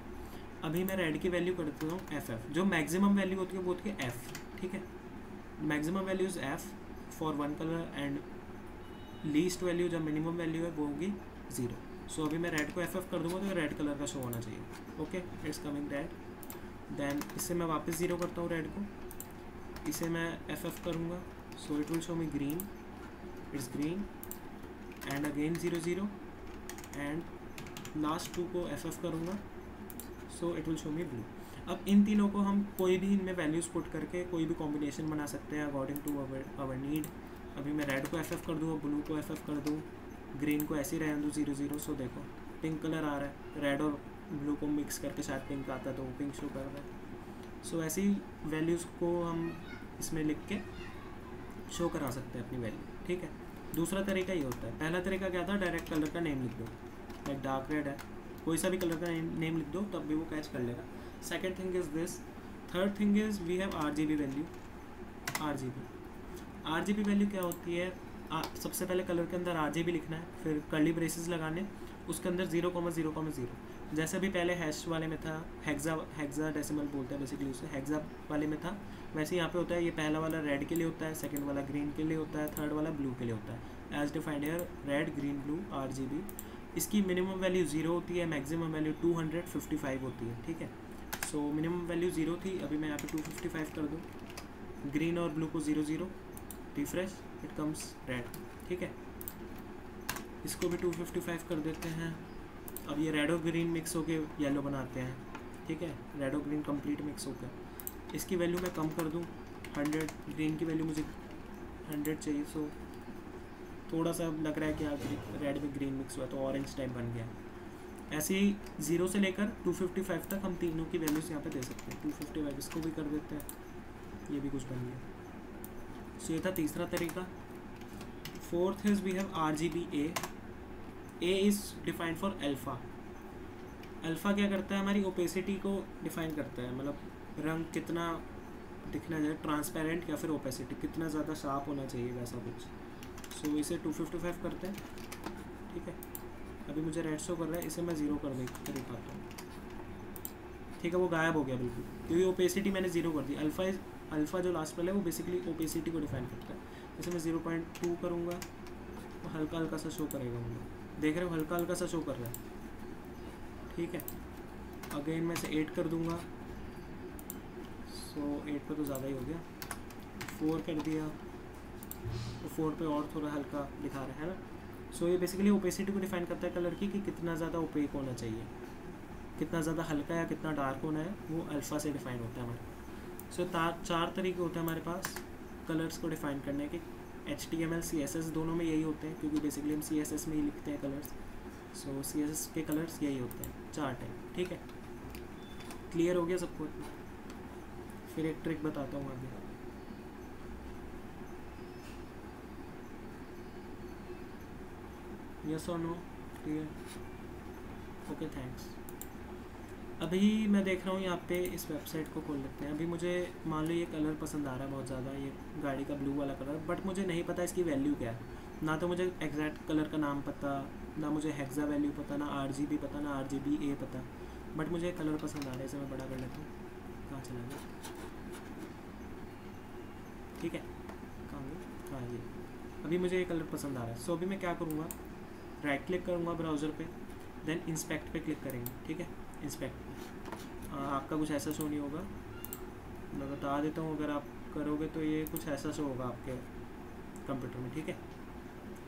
अभी मैं रेड की वैल्यू कर देता हूँ एफ एफ, जो मैक्सिमम वैल्यू होती है वो होती है एफ। ठीक है, maximum value is F for one colour and least value जब मिनिमम वैल्यू है वो होगी 0। सो अभी मैं रेड को एफ एफ कर दूँगा तो रेड कलर का शो होना चाहिए। Okay, it's coming red. Then इससे मैं वापस 0 करता हूँ रेड को, इसे मैं एफ एफ करूँगा, so it will show me green, it's green and again 0 0 and last 2 को एफ एफ करूँगा, so it will show me blue. अब इन तीनों को हम कोई भी इनमें वैल्यूज़ पुट करके कोई भी कॉम्बिनेशन बना सकते हैं अकॉर्डिंग टू आवर नीड। अभी मैं रेड को एफ एफ कर दूँ, ब्लू को एफ एफ कर दूँ, ग्रीन को ऐसे ही रहने दूँ 0 0। सो देखो पिंक कलर आ रहा है, रेड और ब्लू को मिक्स करके शायद पिंक आता है तो वो पिंक शो कर रहा है। सो ऐसी वैल्यूज़ को हम इसमें लिख के शो करा सकते हैं अपनी वैल्यू। ठीक है, दूसरा तरीका ये होता है। पहला तरीका क्या था, डायरेक्ट कलर का नेम लिख दो, लाइक डार्क रेड है, कोई सा भी कलर का नेम लिख दो तब भी वो कैच कर लेगा। Second thing is this. Third thing is we have RGB value. RGB value क्या होती है, सबसे पहले कलर के अंदर RGB लिखना है, फिर कर्ली ब्रेसेस लगाने, उसके अंदर 0,0,0। जैसे भी पहले हैश वाले में था, हेक्सा डेसिमल बोलते हैं बेसिकली उसे, हेक्सा वाले में था, वैसे यहाँ पे होता है। ये पहला वाला रेड के लिए होता है, सेकंड वाला ग्रीन के लिए होता है, थर्ड वाला ब्लू के लिए होता है। As defined here red green blue RGB। इसकी मिनिमम वैल्यू 0 होती है, मैक्सिमम वैल्यू 255 होती है। ठीक है, सो मिनिमम वैल्यू 0 थी, अभी मैं यहाँ पे 255 कर दूँ, ग्रीन और ब्लू को 0 0, रिफ्रेश, इट कम्स रेड। ठीक है, इसको भी 255 कर देते हैं। अब ये रेड और ग्रीन मिक्स होके येलो बनाते हैं। ठीक है, रेड और ग्रीन कंप्लीट मिक्स होकर इसकी वैल्यू मैं कम कर दूँ 100, ग्रीन की वैल्यू मुझे 100 चाहिए। सो थोड़ा सा लग रहा है कि रेड में ग्रीन मिक्स हुआ तो ऑरेंज टाइप बन गया। ऐसे ही 0 से लेकर 255 तक हम तीनों की वैल्यूज़ यहाँ पे दे सकते हैं। 255 इसको भी कर देते हैं, ये भी कुछ बन गया। सो ये था तीसरा तरीका। Fourth is we have RGBA। A is defined for alpha. Alpha क्या करता है, हमारी ओपेसिटी को डिफाइन करता है, मतलब रंग कितना दिखना चाहिए, ट्रांसपेरेंट या फिर ओपेसिटी कितना ज़्यादा शार्प होना चाहिए, वैसा कुछ। सो इसे 255 करते हैं, ठीक है। अभी मुझे रेड शो कर रहा है, इसे मैं 0 कर दिखाता हूँ, ठीक है। वो गायब हो गया बिल्कुल, क्योंकि ओपेसिटी मैंने 0 कर दी। अल्फ़ा जो लास्ट वाला है वो बेसिकली ओपेसिटी को डिफाइन करता है। इसे मैं 0.2 करूँगा तो हल्का हल्का सा शो करेगा मुझे, देख रहे हो, हल्का हल्का सा शो कर रहा है, ठीक है। अगेन मैं इसे 8 कर दूँगा, सो 8 पे तो ज़्यादा ही हो गया। 4 कर दिया तो 4 पे और थोड़ा हल्का दिखा रहा है ना। सो ये बेसिकली ओपेसिटी को डिफाइन करता है कलर की, कि कितना ज़्यादा ओपेक होना चाहिए, कितना ज़्यादा हल्का या कितना डार्क होना है, वो अल्फ़ा से डिफाइन होता है हमारे। सो 4 तरीके होते हैं हमारे पास कलर्स को डिफाइन करने के। HTML CSS दोनों में यही होते हैं, क्योंकि बेसिकली हम CSS में ही लिखते हैं कलर्स। सो CSS के कलर्स यही होते हैं, 4 टाइप, ठीक है। क्लियर हो गया सबको? फिर एक ट्रिक बताता हूँ आगे। यस और नो? क्लियर? Okay, thanks. अभी मैं देख रहा हूँ यहाँ पे, इस वेबसाइट को खोल लेते हैं। अभी मुझे मान लो ये कलर पसंद आ रहा है बहुत ज़्यादा, ये गाड़ी का ब्लू वाला कलर, बट मुझे नहीं पता इसकी वैल्यू क्या है। ना तो मुझे एग्जैक्ट कलर का नाम पता, ना मुझे हेक्सा वैल्यू पता, ना RGB पता, ना RGBA पता, बट मुझे कलर पसंद आ रहा है। इसे मैं बड़ा कर लेता हूँ। कहाँ चला गया? ठीक है, कहाँ गया? हाँ जी, अभी मुझे ये कलर पसंद आ रहा है। सो अभी मैं क्या करूँगा, राइट क्लिक करूँगा ब्राउज़र पे, देन इंस्पेक्ट पे क्लिक करेंगे, ठीक है। इंस्पेक्ट आपका कुछ ऐसा शो नहीं होगा, मैं बता देता हूँ। अगर आप करोगे तो ये कुछ ऐसा शो होगा आपके कंप्यूटर में, ठीक है।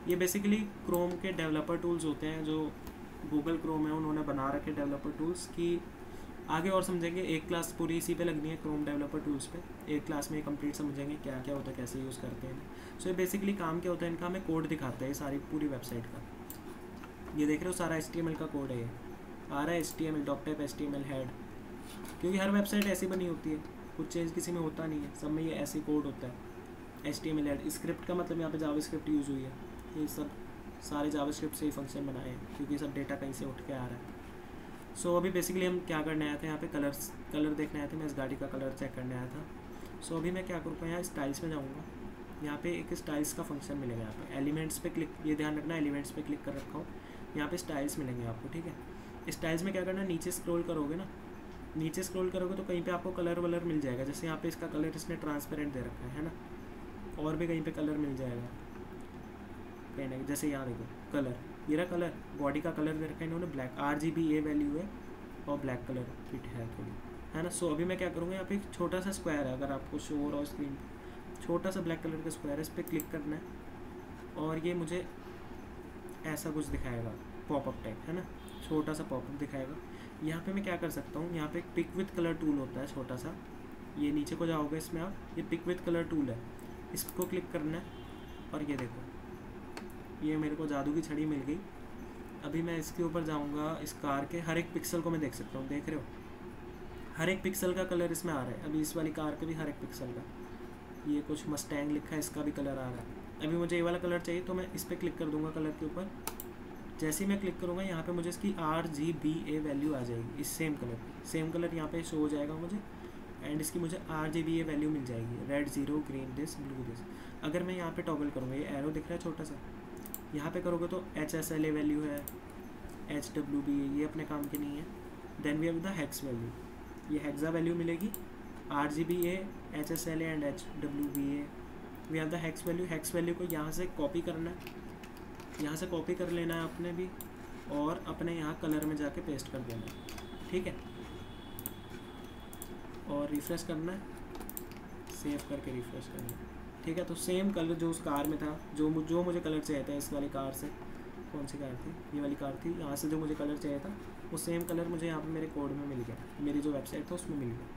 ये बेसिकली क्रोम के डेवलपर टूल्स होते हैं, जो गूगल क्रोम है उन्होंने बना रखे डेवलपर टूल्स की। आगे और समझेंगे, एक क्लास पूरी इसी पे लगनी है, क्रोम डेवलपर टूल्स पे। एक क्लास में ये कंप्लीट समझेंगे क्या क्या होता है, कैसे यूज़ करते हैं। सो ये बेसिकली काम क्या होता है इनका, हमें कोड दिखाता है सारी पूरी वेबसाइट का। ये देख रहे हो, सारा HTML का कोड है, ये आ रहा है HTML डॉक्टर HTML हेड, क्योंकि हर वेबसाइट ऐसी बनी होती है, कुछ चेंज किसी में होता नहीं है, सब में ये ऐसे कोड होता है। HTML हेड स्क्रिप्ट का मतलब यहाँ पे जावास्क्रिप्ट यूज़ हुई है। ये सब सारे जावास्क्रिप्ट से ही फंक्शन बनाए हैं, क्योंकि सब डेटा कहीं से उठ के आ रहा है। सो अभी बेसिकली हम क्या करने आए थे, यहाँ पे कलर देखने आए थे। मैं इस गाड़ी का कलर चेक करने आया था। सो अभी मैं क्या करूँगा, यहाँ स्टाइल्स में जाऊँगा। यहाँ पे एक स्टाइल्स का फंक्शन मिलेगा। यहाँ पे एलिमेंट्स पे क्लिक, ये ध्यान रखना एलिमेंट्स पे क्लिक कर रखा हूँ। यहाँ पे स्टाइल्स मिलेंगे आपको, ठीक है। स्टाइल्स में क्या करना, नीचे स्क्रॉल करोगे ना, नीचे स्क्रॉल करोगे तो कहीं पे आपको कलर वलर मिल जाएगा। जैसे यहाँ पे इसका कलर इसने ट्रांसपेरेंट दे रखा है ना, और भी कहीं पे कलर मिल जाएगा कहीं ना, जैसे यहाँ देखो कलर, ये रहा कलर, बॉडी का कलर दे रखा है इन्होंने ब्लैक, RGBA वैल्यू है और ब्लैक कलर फिट है थोड़ी, है ना। सो अभी मैं क्या करूँगा, यहाँ पे एक छोटा सा स्क्वायर है, अगर आपको शो हो रहा हो स्क्रीन, छोटा सा ब्लैक कलर का स्क्वायर है, इस पर क्लिक करना है और ये मुझे ऐसा कुछ दिखाएगा, पॉपअप टाइप, है ना, छोटा सा पॉपअप दिखाएगा। यहाँ पे मैं क्या कर सकता हूँ, यहाँ पे एक पिक विथ कलर टूल होता है छोटा सा, ये नीचे को जाओगे इसमें आप, ये पिक विथ कलर टूल है, इसको क्लिक करना है और ये देखो, ये मेरे को जादू की छड़ी मिल गई। अभी मैं इसके ऊपर जाऊँगा, इस कार के हर एक पिक्सल को मैं देख सकता हूँ, देख रहे हो, हर एक पिक्सल का कलर इसमें आ रहा है। अभी इस वाली कार के भी हर एक पिक्सल का, ये कुछ मस्टैंग लिखा है, इसका भी कलर आ रहा है। अभी मुझे ये वाला कलर चाहिए तो मैं इस पर क्लिक कर दूँगा कलर के ऊपर। जैसे ही मैं क्लिक करूँगा यहाँ पे मुझे इसकी RGBA वैल्यू आ जाएगी, इस सेम कलर यहाँ पे शो हो जाएगा मुझे, एंड इसकी मुझे RGBA वैल्यू मिल जाएगी, red 0, green this, blue this. अगर मैं यहाँ पे टॉगल करूँगा, ये एरो दिख रहा है छोटा सा, यहाँ पे करोगे तो HSLA वैल्यू है, HWBA, ये अपने काम की नहीं है। Then we have the hex value, ये हेक्सा वैल्यू मिलेगी, RGBA, HSLA and HWBA। We have the hex value. Hex value को यहाँ से कॉपी करना है, यहाँ से कॉपी कर लेना है अपने भी, और अपने यहाँ कलर में जाके पेस्ट कर देना है, ठीक है। और रिफ़्रेश करना है, सेव करके रिफ़्रेश करना है, ठीक है। तो सेम कलर जो उस कार में था, जो मुझे कलर चाहिए था इस वाली कार से, कौन सी कार थी, ये वाली कार थी, यहाँ से जो मुझे कलर चाहिए था वो सेम कलर मुझे यहाँ पे मेरे कोड में मिल गया, मेरी जो वेबसाइट था उसमें मिल गया।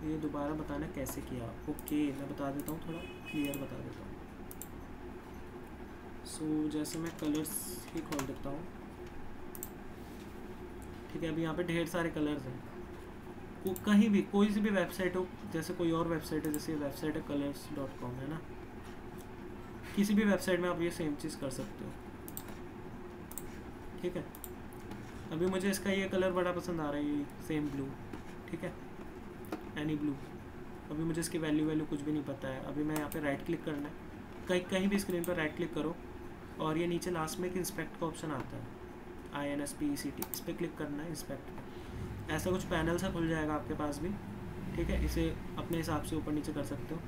ये दोबारा बताना कैसे किया, ओके मैं बता देता हूँ, थोड़ा क्लियर बता देता हूँ। सो जैसे मैं कलर्स ही खोल देता हूँ, ठीक है। अभी यहाँ पे ढेर सारे कलर्स हैं, कहीं भी कोई सी भी वेबसाइट हो, जैसे कोई और वेबसाइट है, जैसे वेबसाइट है colors.com है ना, किसी भी वेबसाइट में आप ये सेम चीज़ कर सकते हो, ठीक है। अभी मुझे इसका ये कलर बड़ा पसंद आ रहा है, ये सेम ब्लू, ठीक है, एनी ब्लू। अभी मुझे इसकी वैल्यू कुछ भी नहीं पता है। अभी मैं यहाँ पे राइट क्लिक करना है, कहीं भी स्क्रीन पर राइट क्लिक करो और ये नीचे लास्ट में एक इंस्पेक्ट का ऑप्शन आता है, INSPECT, इस पर क्लिक करना है, इंस्पेक्ट पे। ऐसा कुछ पैनल सा खुल जाएगा आपके पास भी, ठीक है। इसे अपने हिसाब से ऊपर नीचे कर सकते हो।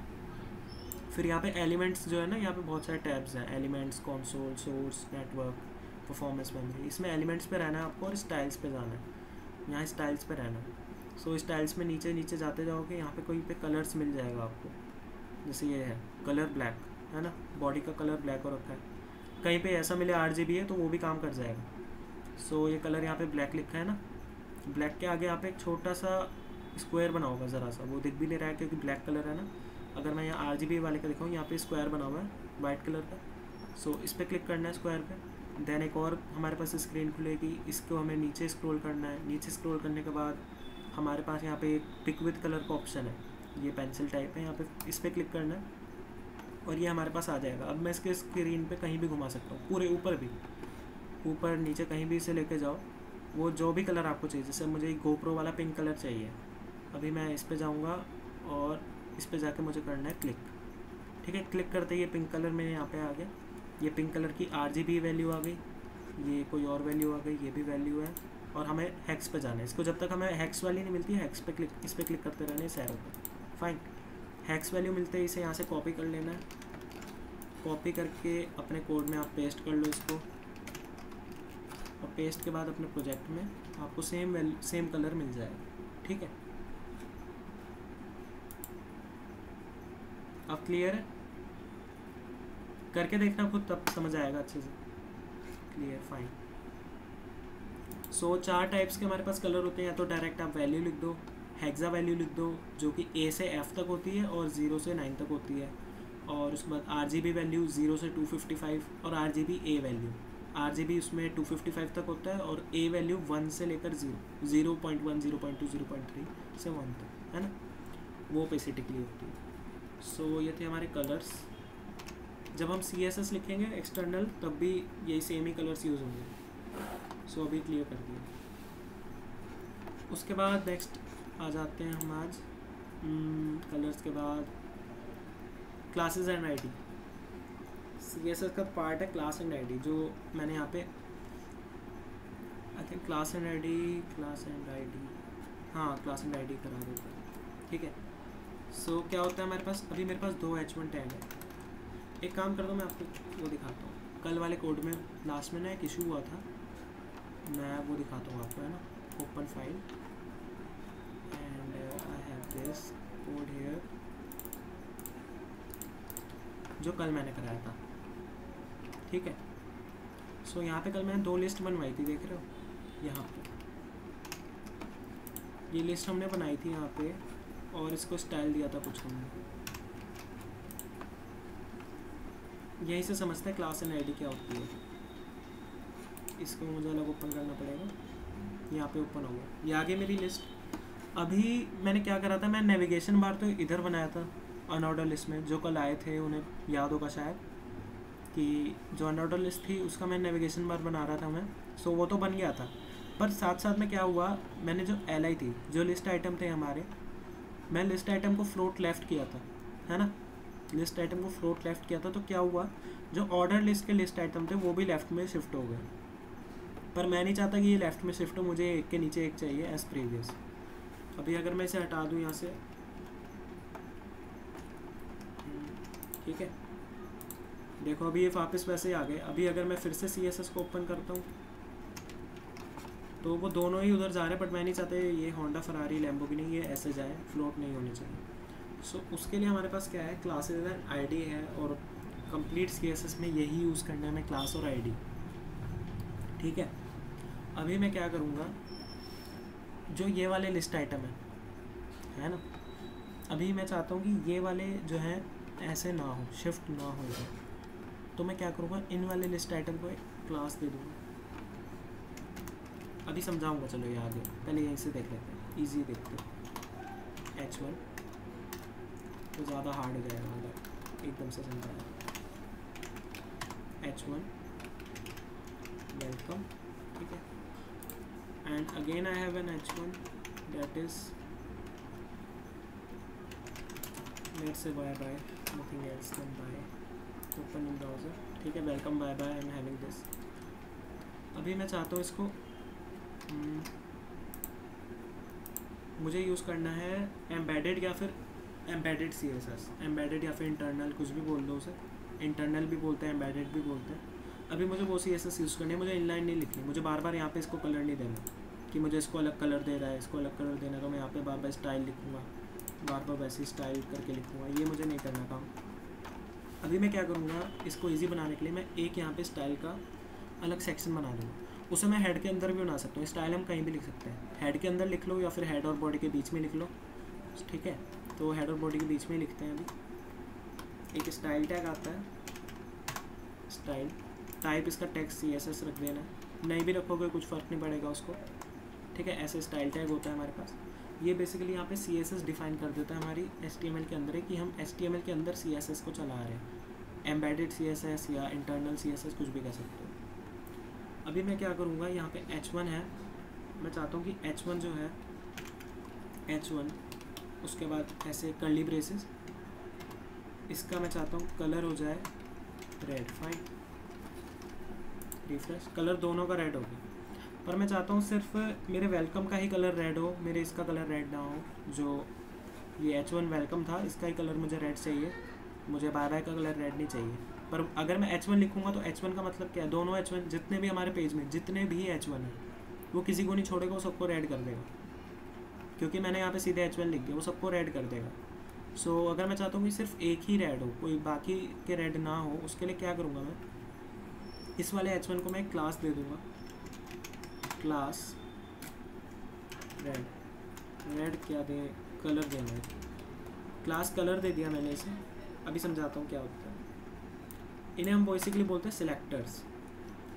फिर यहाँ पे एलिमेंट्स जो है ना, यहाँ पे बहुत सारे टैब्स हैं, elements, console, source, network, performance, memory. इसमें एलिमेंट्स पे रहना है आपको और स्टाइल्स पे जाना है, यहाँ स्टाइल्स पे रहना है। सो स्टाइल्स में नीचे नीचे जाते जाओगे, यहाँ पे कोई पे कलर्स मिल जाएगा आपको, जैसे ये है कलर ब्लैक, है ना, बॉडी का कलर ब्लैक हो रखा है। कहीं पे ऐसा मिले RGB है तो वो भी काम कर जाएगा। सो ये कलर यहाँ पे ब्लैक लिखा है ना, ब्लैक के आगे यहाँ पे एक छोटा सा स्क्वायर बना होगा, ज़रा सा, वो दिख भी नहीं रहा है क्योंकि ब्लैक कलर है ना। अगर मैं यहाँ RGB वाले का दिखाऊँ, यहाँ पे स्क्वायर बना हुआ है वाइट कलर का। सो इस पर क्लिक करना है स्क्वायर पे। देन एक और हमारे पास स्क्रीन खुलेगी, इसको हमें नीचे स्क्रॉल करना है। नीचे स्क्रॉल करने के बाद हमारे पास यहाँ पे एक पिक विद कलर का ऑप्शन है, ये पेंसिल टाइप है, यहाँ पे इस पर क्लिक करना है और ये हमारे पास आ जाएगा। अब मैं इसके स्क्रीन पे कहीं भी घुमा सकता हूँ, पूरे ऊपर भी, ऊपर नीचे कहीं भी इसे लेके जाओ, वो जो भी कलर आपको चाहिए। जैसे मुझे GoPro वाला पिंक कलर चाहिए, अभी मैं इस पर जाऊँगा और इस पर जाके मुझे करना है क्लिक, ठीक है। क्लिक करते ही ये पिंक कलर मेरे यहाँ पे आ गया। ये पिंक कलर की RGB वैल्यू आ गई, ये कोई और वैल्यू आ गई, ये भी वैल्यू है। और हमें हेक्स पे जाना है। इसको जब तक हमें हेक्स वाली नहीं मिलती है, हेक्स पे क्लिक, इस पर क्लिक करते रहना है इस एरो पे। फाइन, हेक्स वैल्यू मिलते ही इसे यहाँ से कॉपी कर लेना है। कॉपी करके अपने कोड में आप पेस्ट कर लो इसको, और पेस्ट के बाद अपने प्रोजेक्ट में आपको सेम कलर मिल जाएगा, ठीक है। अब क्लियर है, करके देखना खुद, तब समझ आएगा अच्छे से। Clear, fine. सो 4 टाइप्स के हमारे पास कलर होते हैं। या तो डायरेक्ट आप वैल्यू लिख दो, हेक्सा वैल्यू लिख दो, जो कि A से F तक होती है और 0 से 9 तक होती है। और उसके बाद RGB वैल्यू 0 से 255 और RGB A वैल्यू, RGB उसमें 255 तक होता है और A वैल्यू 1 से लेकर 0, 0.1, 0.2, 0.3 से 1 तक, है ना, वो बेसिकली होती है। सो ये थे हमारे कलर्स। जब हम CSS लिखेंगे एक्सटर्नल, तब भी यही सेम ही कलर्स यूज़ होंगे। सो अभी क्लियर कर दिया। उसके बाद नेक्स्ट आ जाते हैं हम आज कलर्स के बाद क्लासेस एंड ID। CSS का पार्ट है क्लास एंड ID, जो मैंने यहाँ पे I think class and ID, हाँ क्लास एंड ID करा देता है, ठीक है। सो क्या होता है हमारे पास, अभी मेरे पास 2 H1 टैग है। एक काम कर दो, मैं आपको वो दिखाता हूँ। कल वाले कोड में लास्ट में ना एक इशू हुआ था, मैं वो दिखाता हूँ आपको, है ना। Open file and I have this code here, जो कल मैंने कराया था, ठीक है। सो यहाँ पे कल मैंने 2 लिस्ट बनवाई थी, देख रहे हो यहाँ पे, ये लिस्ट हमने बनाई थी यहाँ पे, और इसको स्टाइल दिया था कुछ हमने। यहीं से समझते हैं क्लास एंड ID क्या होती है। इसको मुझे अलग ओपन करना पड़ेगा, यहाँ पे ओपन होगा, ये आगे मेरी लिस्ट। अभी मैंने क्या करा था, मैं नेविगेशन बार तो इधर बनाया था अनऑर्डर लिस्ट में, जो कल आए थे उन्हें याद होगा शायद, कि जो अनऑर्डर लिस्ट थी उसका मैं नेविगेशन बार बना रहा था मैं। सो वो तो बन गया था, पर साथ साथ में क्या हुआ, मैंने जो LI थी, जो लिस्ट आइटम थे हमारे, मैं लिस्ट आइटम को फ्लोट लेफ़्ट किया था, है ना, लिस्ट आइटम को फ्लोट लेफ़्ट किया था। तो क्या हुआ, जो ऑर्डर लिस्ट के लिस्ट आइटम थे वो भी लेफ़्ट में शिफ्ट हो गए, पर मैं नहीं चाहता कि ये लेफ़्ट में शिफ्ट हो, मुझे एक के नीचे एक चाहिए एज प्रीवियस। अभी अगर मैं इसे हटा दूँ यहाँ से, ठीक है, देखो अभी ये वापस वैसे ही आ गए। अभी अगर मैं फिर से CSS को ओपन करता हूँ तो वो दोनों ही उधर जा रहे हैं, बट मैं नहीं चाहता ये होंडा, फरारी, लैम्बोर्गिनी ये ऐसे जाए, फ्लोट नहीं होने चाहिए। सो उसके लिए हमारे पास क्या है, क्लासेस एंड ID है, और कंप्लीट CSS में यही यूज़ करना है हमें, क्लास और ID, ठीक है। अभी मैं क्या करूँगा, जो ये वाले लिस्ट आइटम है ना, अभी मैं चाहता हूँ कि ये वाले जो हैं ऐसे ना हो, शिफ्ट ना हो जाए, तो मैं क्या करूँगा, इन वाले लिस्ट आइटम को एक क्लास दे दूँगा, अभी समझाऊंगा, चलो ये आगे, पहले यहीं से देख लेते हैं, इजी देखते हैं। H1 तो ज़्यादा हार्ड हो जाएगा अगर एकदम से समझाया। H1 वेलकम, ठीक है। And again I have an H1 that is let's say bye bye, nothing else then bye, open in browser, ठीक है। Welcome bye bye, I am having this. अभी मैं चाहता हूँ इसको मुझे यूज़ करना है एम्बेडेड या फिर एम्बेडेड CSS, एम्बेडेड या फिर इंटरनल, कुछ भी बोल दो उसे, इंटरनल भी बोलते हैं, एम्बेडेड भी बोलते हैं। अभी मुझे वो CSS यूज़ करनी है, मुझे इनलाइन नहीं लिखनी, मुझे बार बार यहाँ पे इसको कलर नहीं देना कि मुझे इसको अलग कलर दे रहा है, इसको अलग कलर देना, तो मैं यहाँ पे बार बार स्टाइल लिखूँगा, बार बार वैसे स्टाइल करके लिखूँगा, ये मुझे नहीं करना काम। अभी मैं क्या करूँगा, इसको ईजी बनाने के लिए मैं एक यहाँ पे स्टाइल का अलग सेक्शन बना दूँगा, उसे मैं हेड के अंदर भी बना सकता हूँ। स्टाइल हम कहीं भी लिख सकते हैं, हेड के अंदर लिख लो या फिर हेड और बॉडी के बीच में लिख लो, ठीक है। तो हेड और बॉडी के बीच में लिखते हैं। अभी एक स्टाइल टैग आता है, स्टाइल टाइप इसका टेक्स्ट CSS रख देना, नहीं भी रखोगे कुछ फ़र्क नहीं पड़ेगा उसको, ठीक है। ऐसे स्टाइल टैग होता है हमारे पास, ये बेसिकली यहाँ पे CSS डिफाइन कर देता है हमारी HTML के अंदर है कि हम HTML के अंदर CSS को चला रहे हैं, एम्बेडेड CSS या इंटरनल CSS कुछ भी कह सकते हो। अभी मैं क्या करूँगा, यहाँ पे H1 है, मैं चाहता हूँ कि H1 जो है H1 उसके बाद ऐसे कर्ली ब्रेसेस, इसका मैं चाहता हूँ कलर हो जाए रेड, फाइन, रिफ्रेश, कलर दोनों का रेड हो गया। पर मैं चाहता हूँ सिर्फ मेरे वेलकम का ही कलर रेड हो, मेरे इसका कलर रेड ना हो। जो ये H1 वेलकम था इसका ही कलर मुझे रेड चाहिए, मुझे बाय बाय का कलर रेड नहीं चाहिए। पर अगर मैं H1 लिखूँगा तो H1 का मतलब क्या है, दोनों H1 जितने भी हमारे पेज में जितने भी H1 है वो किसी को नहीं छोड़ेगा, वो सबको रेड कर देगा, क्योंकि मैंने यहाँ पे सीधे H1 लिख दिया, वो सबको रेड कर देगा। सो अगर मैं चाहता हूँ कि सिर्फ एक ही रेड हो, कोई बाकी के रेड ना हो, उसके लिए क्या करूँगा, मैं इस वाले H1 को मैं एक क्लास दे दूँगा, क्लास रेड, रेड क्या दे, कलर देना है, क्लास कलर दे दिया मैंने इसे। अभी समझाता हूँ क्या होता है। इन्हें हम बेसिकली बोलते हैं सिलेक्टर्स।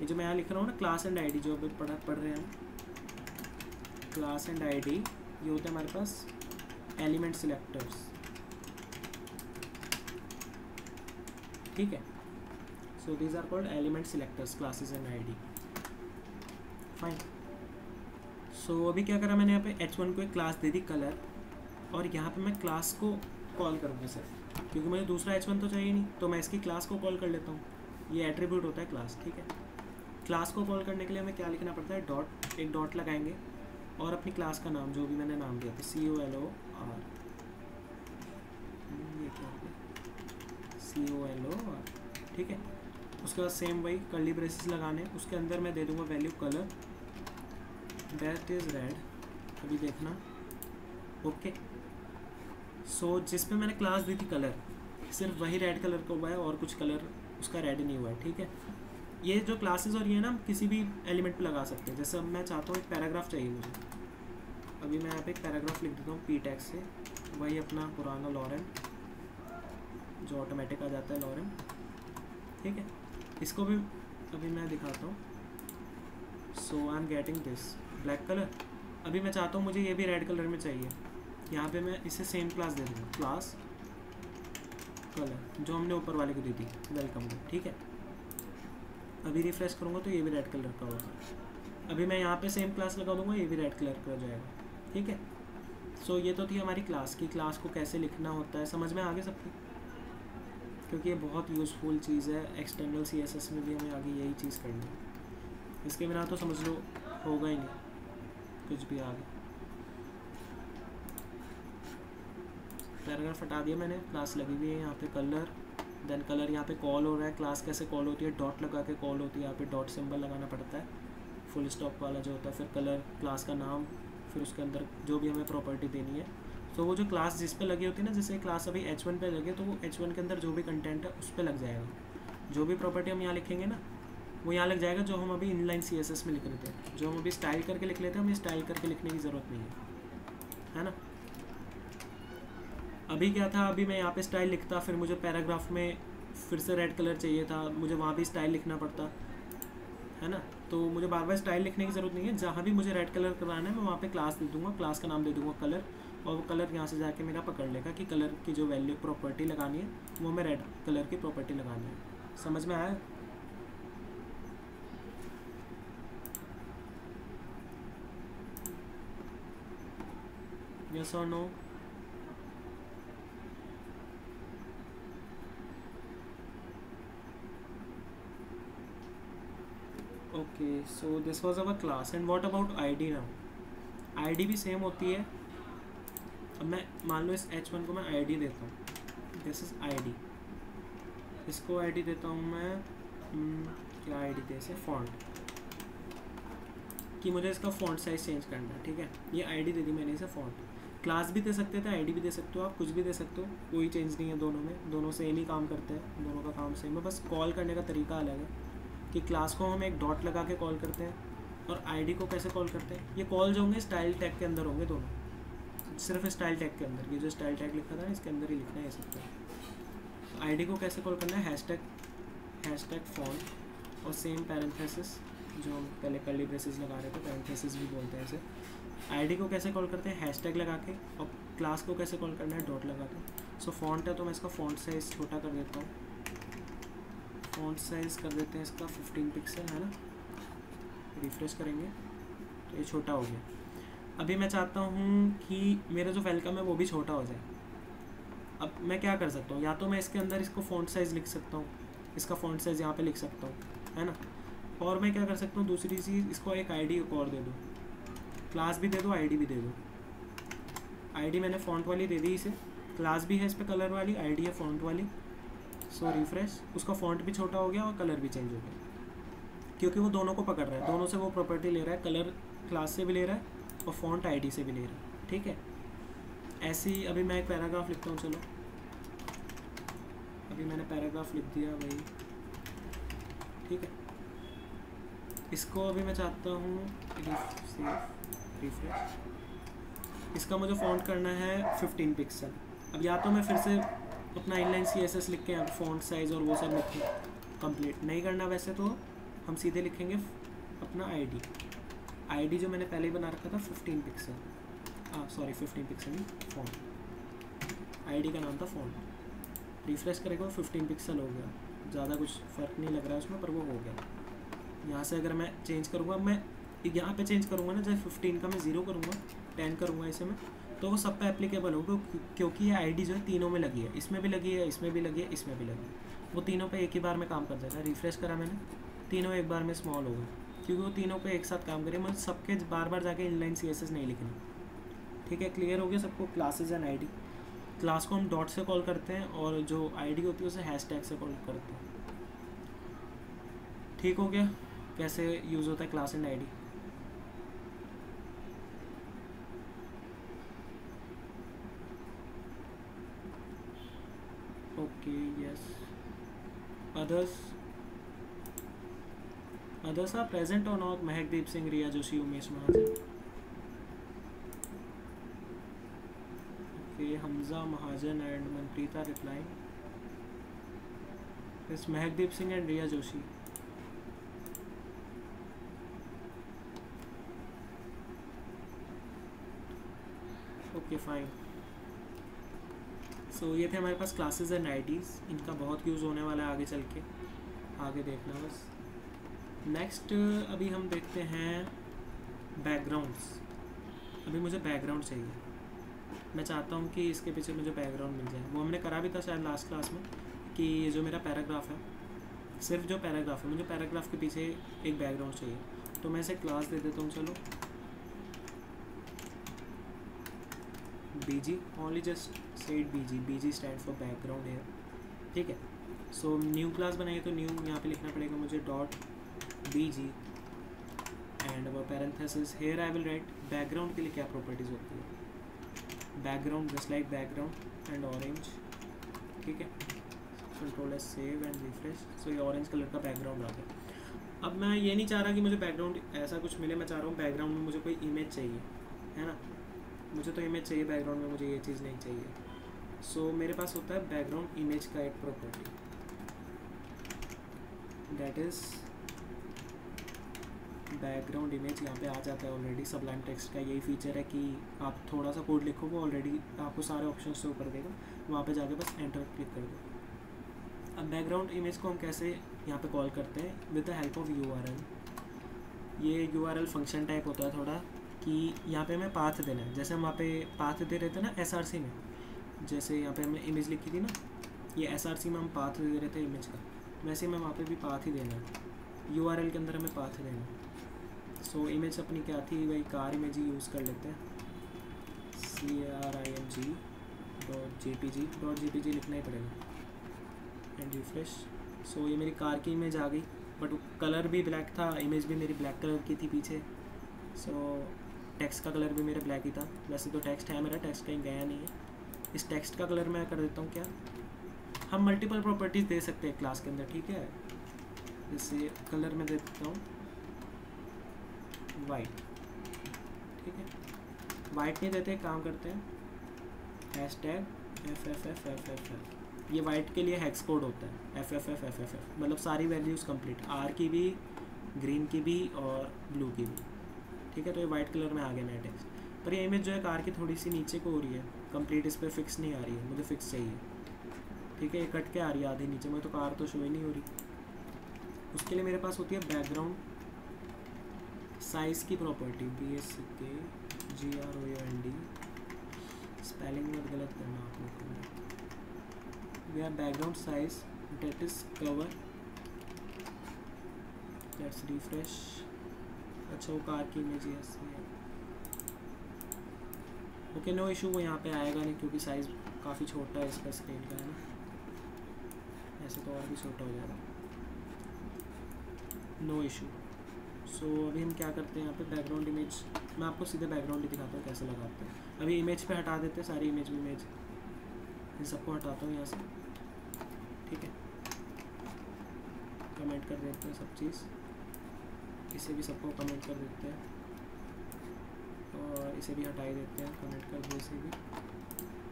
ये जो मैं यहाँ लिख रहा हूँ ना, क्लास एंड ID, जो अभी पढ़ रहे हैं, क्लास एंड ID, ये होते हैं हमारे पास एलिमेंट सिलेक्टर्स, ठीक है। So these are called element selectors, classes and ID, फाइन। सो अभी क्या करा मैंने, यहाँ पे H1 को एक क्लास दे दी कलर, और यहाँ पे मैं क्लास को कॉल करूँगा सिर्फ, क्योंकि मुझे दूसरा H1 तो चाहिए नहीं, तो मैं इसकी क्लास को कॉल कर लेता हूँ। ये एट्रीब्यूट होता है क्लास, ठीक है। क्लास को कॉल करने के लिए हमें क्या लिखना पड़ता है, डॉट, एक डॉट लगाएंगे और अपनी क्लास का नाम जो भी मैंने नाम दिया था COLOR, ये क्या COLOR, ठीक है। उसके बाद सेम वही कर्ली ब्रेसेस लगाने, उसके अंदर मैं दे दूँगा value colour that is red, अभी देखना, ओके। सो जिस पे मैंने क्लास दी थी कलर, सिर्फ वही रेड कलर का हुआ है और कुछ कलर उसका रेड नहीं हुआ है, ठीक है। ये जो क्लासेस और ये ना हम किसी भी एलिमेंट पे लगा सकते हैं। जैसे अब मैं चाहता हूँ एक पैराग्राफ चाहिए मुझे, अभी मैं यहाँ पे एक पैराग्राफ लिख देता हूँ P टैग से, वही अपना पुराना लॉरेन जो ऑटोमेटिक आ जाता है लॉरेन, ठीक है। इसको भी अभी मैं दिखाता हूँ। So I am getting this black colour. अभी मैं चाहता हूँ मुझे ये भी रेड कलर में चाहिए, यहाँ पे मैं इसे सेम क्लास दे दूँगा, क्लास कलर जो हमने ऊपर वाले को दी थी वेलकम को, ठीक है। अभी रिफ्रेश करूँगा तो ये भी रेड कलर का होगा। अभी मैं यहाँ पे सेम क्लास लगा दूँगा, ये भी रेड कलर का हो जाएगा, ठीक है। सो ये तो थी हमारी क्लास की, क्लास को कैसे लिखना होता है, समझ में आगे सबकी, क्योंकि ये बहुत यूज़फुल चीज़ है। एक्सटर्नल CSS में भी हमें आगे यही चीज़ करनी है, इसके बिना तो समझ लो होगा ही नहीं कुछ भी आगे। पैराग्राफ हटा दिया मैंने, क्लास लगी हुई है यहाँ पे कलर, देन कलर यहाँ पे कॉल हो रहा है। क्लास कैसे कॉल होती है, डॉट लगा के कॉल होती है, यहाँ पे डॉट सिंबल लगाना पड़ता है, फुल स्टॉप वाला जो होता है, फिर कलर, क्लास का नाम, फिर उसके अंदर जो भी हमें प्रॉपर्टी देनी है। तो वो जो क्लास जिस पे लगी होती है ना, जैसे क्लास अभी H1 पे लगे तो वो H1 के अंदर जो भी कंटेंट है उस पर लग जाएगा, जो भी प्रॉपर्टी हम यहाँ लिखेंगे ना वो यहाँ लग जाएगा, जो हम अभी इनलाइन CSS में लिख रहे थे, जो हम अभी स्टाइल करके लिख लेते हैं, हमें स्टाइल करके लिखने की ज़रूरत नहीं है ना। अभी क्या था, अभी मैं यहाँ पे स्टाइल लिखता, फिर मुझे पैराग्राफ में फिर से रेड कलर चाहिए था, मुझे वहाँ भी स्टाइल लिखना पड़ता है ना। तो मुझे बार बार स्टाइल लिखने की ज़रूरत नहीं है, जहाँ भी मुझे रेड कलर कराना है मैं वहाँ पे क्लास दे दूँगा, क्लास का नाम दे दूँगा कलर, और वो कलर यहाँ से जाके मेरा पकड़ लेगा कि कलर की जो वैल्यू प्रॉपर्टी लगानी है वो मैं रेड कलर की प्रॉपर्टी लगानी है। समझ में आया? यस और no? Okay, so this was our class and what about ID now? ID भी सेम होती है। अब मैं मान लो इस H1 को मैं आईडी देता हूँ, दिस इज आईडी, इसको आईडी देता हूँ मैं क्या आईडी दे इसे, फॉन्ट, कि मुझे इसका फॉन्ट साइज चेंज करना है। ठीक है, ये आईडी दे दी मैंने इसे फॉन्ट। क्लास भी दे सकते थे, आईडी भी दे सकते हो, आप कुछ भी दे सकते हो, कोई चेंज नहीं है दोनों में, दोनों सेम ही काम करते हैं, दोनों का काम सेम है, बस कॉल करने का तरीका अलग है कि क्लास को हम एक डॉट लगा के कॉल करते हैं और आईडी को कैसे कॉल करते हैं। ये कॉल जो होंगे स्टाइल टैग के अंदर होंगे दोनों, सिर्फ स्टाइल टैग के अंदर, ये जो स्टाइल टैग लिखा था ना इसके अंदर ही लिखना है ये सब। तो आईडी को कैसे कॉल करना है, हैशटैग फॉन्ट और सेम पैरेंथेसिस, जो हम पहले कर्ली ब्रेसेस लगा रहे थे, पैरेंथेसिस भी बोलते हैं इसे। आईडी को कैसे कॉल करते हैं, हैशटैग लगा के, और क्लास को कैसे कॉल करना है, डॉट लगा के। सो फॉन्ट है तो मैं इसका फॉन्ट साइज़ छोटा कर देता हूँ, फॉन्ट साइज़ कर देते हैं इसका 15 पिक्सल, है ना। रिफ्रेश करेंगे तो ये छोटा हो गया। अभी मैं चाहता हूँ कि मेरा जो वेलकम है वो भी छोटा हो जाए। अब मैं क्या कर सकता हूँ, या तो मैं इसके अंदर इसको फॉन्ट साइज़ लिख सकता हूँ, इसका फॉन्ट साइज़ यहाँ पे लिख सकता हूँ, है ना। और मैं क्या कर सकता हूँ, दूसरी चीज़, इसको एक आईडी और दे दूँ, क्लास भी दे दो, आईडी भी दे दो। आईडी मैंने फॉन्ट वाली दे दी इसे, क्लास भी है इस पर कलर वाली, आईडी है फॉन्ट वाली। सो रिफ्रेश, उसका फॉन्ट भी छोटा हो गया और कलर भी चेंज हो गया, क्योंकि वो दोनों को पकड़ रहा है, दोनों से वो प्रॉपर्टी ले रहा है, कलर क्लास से भी ले रहा है और फॉन्ट आईडी से भी ले रहा है। ठीक है, ऐसे ही अभी मैं एक पैराग्राफ लिखता हूँ। चलो अभी मैंने पैराग्राफ लिख दिया भाई, ठीक है। इसको अभी मैं चाहता हूँ रिफ्रेश, इसका मुझे फॉन्ट करना है 15 पिक्सल। अब या तो मैं फिर से अपना इनलाइन CSS लिख के यहाँ फॉन्ट साइज़ और वो सब लिख कंप्लीट नहीं करना, वैसे तो हम सीधे लिखेंगे अपना आईडी जो मैंने पहले ही बना रखा था 15 पिक्सल, सॉरी 15 पिक्सल नहीं, फॉन्ट, आईडी का नाम था फॉन्ट। रिफ्रेश करेगा 15 पिक्सल हो गया, ज़्यादा कुछ फ़र्क नहीं लग रहा है उसमें, पर वो हो गया। यहाँ से अगर मैं चेंज करूँगा, मैं यहाँ पे चेंज करूँगा ना, जैसे 15 का मैं 0 करूँगा, 10 करूँगा इसे मैं, तो वो सब पे एप्लीकेबल होगा, क्योंकि ये आईडी जो है तीनों में लगी है, इसमें भी लगी है, इसमें भी लगी है, इसमें भी लगी है, वो तीनों पे एक ही बार में काम कर जाएगा। रिफ्रेश करा मैंने, तीनों एक बार में स्मॉल होगा, क्योंकि वो तीनों पे एक साथ काम करें, मुझे सबके बार बार जाके इनलाइन CSS नहीं लिखना। ठीक है, क्लियर हो गया सबको। क्लासेस एंड आईडी, क्लास को हम डॉट से कॉल करते हैं और जो आईडी होती है उसे हैशटैग से कॉल करते हैं। ठीक हो गया कैसे यूज़ होता है class and ID. Okay yes, others are present or not? Mahakdeep Singh, Riya Joshi, Umesh Mahajan. Okay, Hamza Mahajan and Manpreeta reply. Yes, Mahakdeep Singh and Riya Joshi. Okay fine. So ये थे हमारे पास क्लासेस एंड आईडीज़, इनका बहुत यूज़ होने वाला है आगे चल के, आगे देखना बस। नेक्स्ट अभी हम देखते हैं बैकग्राउंड्स। अभी मुझे बैकग्राउंड चाहिए, मैं चाहता हूँ कि इसके पीछे मुझे बैकग्राउंड मिल जाए। वो हमने करा भी था शायद लास्ट क्लास में, कि ये जो मेरा पैराग्राफ है, सिर्फ जो पैराग्राफ है, मुझे पैराग्राफ के पीछे एक बैकग्राउंड चाहिए। तो मैं इसे क्लास दे देता हूँ, चलो BG, only just said BG stand for background है। ठीक है, सो न्यू क्लास बनाइए, तो न्यू यहाँ पे लिखना पड़ेगा मुझे डॉट BG एंड वो parenthesis, here I will write background के लिए क्या प्रॉपर्टीज़ होती है, background just like background and orange. ठीक है, control S save and refresh. So ये ऑरेंज कलर का बैकग्राउंड आ गया। अब मैं ये नहीं चाह रहा कि मुझे बैकग्राउंड ऐसा कुछ मिले, मैं चाह रहा हूँ बैकग्राउंड में मुझे कोई इमेज चाहिए, है ना। मुझे तो इमेज चाहिए बैकग्राउंड में, मुझे ये चीज़ नहीं चाहिए। सो मेरे पास होता है बैकग्राउंड इमेज का एक property, that is background image यहाँ पे आ जाता है ऑलरेडी। सबलाइम टेक्स्ट का यही फीचर है कि आप थोड़ा सा कोड लिखो वो ऑलरेडी आपको सारे ऑप्शन शो कर देगा, वहाँ पे जाके बस एंटर क्लिक कर दो। अब बैकग्राउंड इमेज को हम कैसे यहाँ पे कॉल करते हैं, with the help of URL। ये URL फंक्शन टाइप होता है थोड़ा, कि यहाँ पे हमें पाथ देना है। जैसे हम वहाँ पे पाथ दे रहे थे ना SRC में, जैसे यहाँ पे हमने इमेज लिखी थी ना, ये SRC में हम पाथ दे रहे थे इमेज का, वैसे हमें वहाँ पे भी पाथ ही देना है। URL के अंदर हमें पाथ देना है। सो इमेज अपनी क्या थी, वही कार इमेज ही यूज़ कर लेते हैं। CRIMG.jpg लिखना ही पड़ेगा एंड रिफ्रेश। सो ये मेरी कार की इमेज आ गई, बट कलर भी ब्लैक था, इमेज भी मेरी ब्लैक कलर की थी पीछे। सो टेक्स्ट का कलर भी मेरा ब्लैक ही था। वैसे तो टेक्स्ट है मेरा, टेक्स्ट कहीं गया नहीं है। इस टेक्स्ट का कलर मैं कर देता हूँ क्या, हम मल्टीपल प्रॉपर्टीज़ दे सकते हैं क्लास के अंदर, ठीक है। जैसे कलर में दे देता हूँ वाइट, ठीक है। वाइट नहीं देते, काम करते हैं #FFFFFF। ये वाइट के लिए हेक्स कोड होता है FFFFFF, मतलब सारी वैल्यूज़ कंप्लीट, R की भी, ग्रीन की भी और ब्लू की भी, ठीक है। तो ये वाइट कलर में आ गया मेरा टेक्स्ट। पर ये इमेज जो है कार की थोड़ी सी नीचे को हो रही है, कंप्लीट इस पर फिक्स नहीं आ रही है, मुझे फिक्स चाहिए, ठीक है। ये कट के आ रही है आधी नीचे में, तो कार तो शो ही नहीं हो रही। उसके लिए मेरे पास होती है बैकग्राउंड साइज़ की प्रॉपर्टी, BACKGROUND, स्पेलिंग में गलत करना आप लोग को। We are background size that is cover, let's refresh. अच्छा वो कार की इमेज ऐसी है, ओके नो इशू, वो यहाँ पे आएगा नहीं क्योंकि साइज़ काफ़ी छोटा है इसका स्क्रीन का, है ना। ऐसे तो और भी छोटा हो जाएगा, नो इशू। सो अभी हम क्या करते हैं यहाँ पे बैकग्राउंड इमेज, मैं आपको सीधे बैकग्राउंड ही दिखाता हूँ कैसे लगाते हैं। अभी इमेज पे हटा देते हैं, सारी इमेज इन सबको हटाता हूँ यहाँ से, ठीक है। कमेंट कर देते हैं सब चीज़, इसे भी सबको कमेंट कर देते हैं और इसे भी हटा ही देते हैं, कमेंट कर दो इसे भी।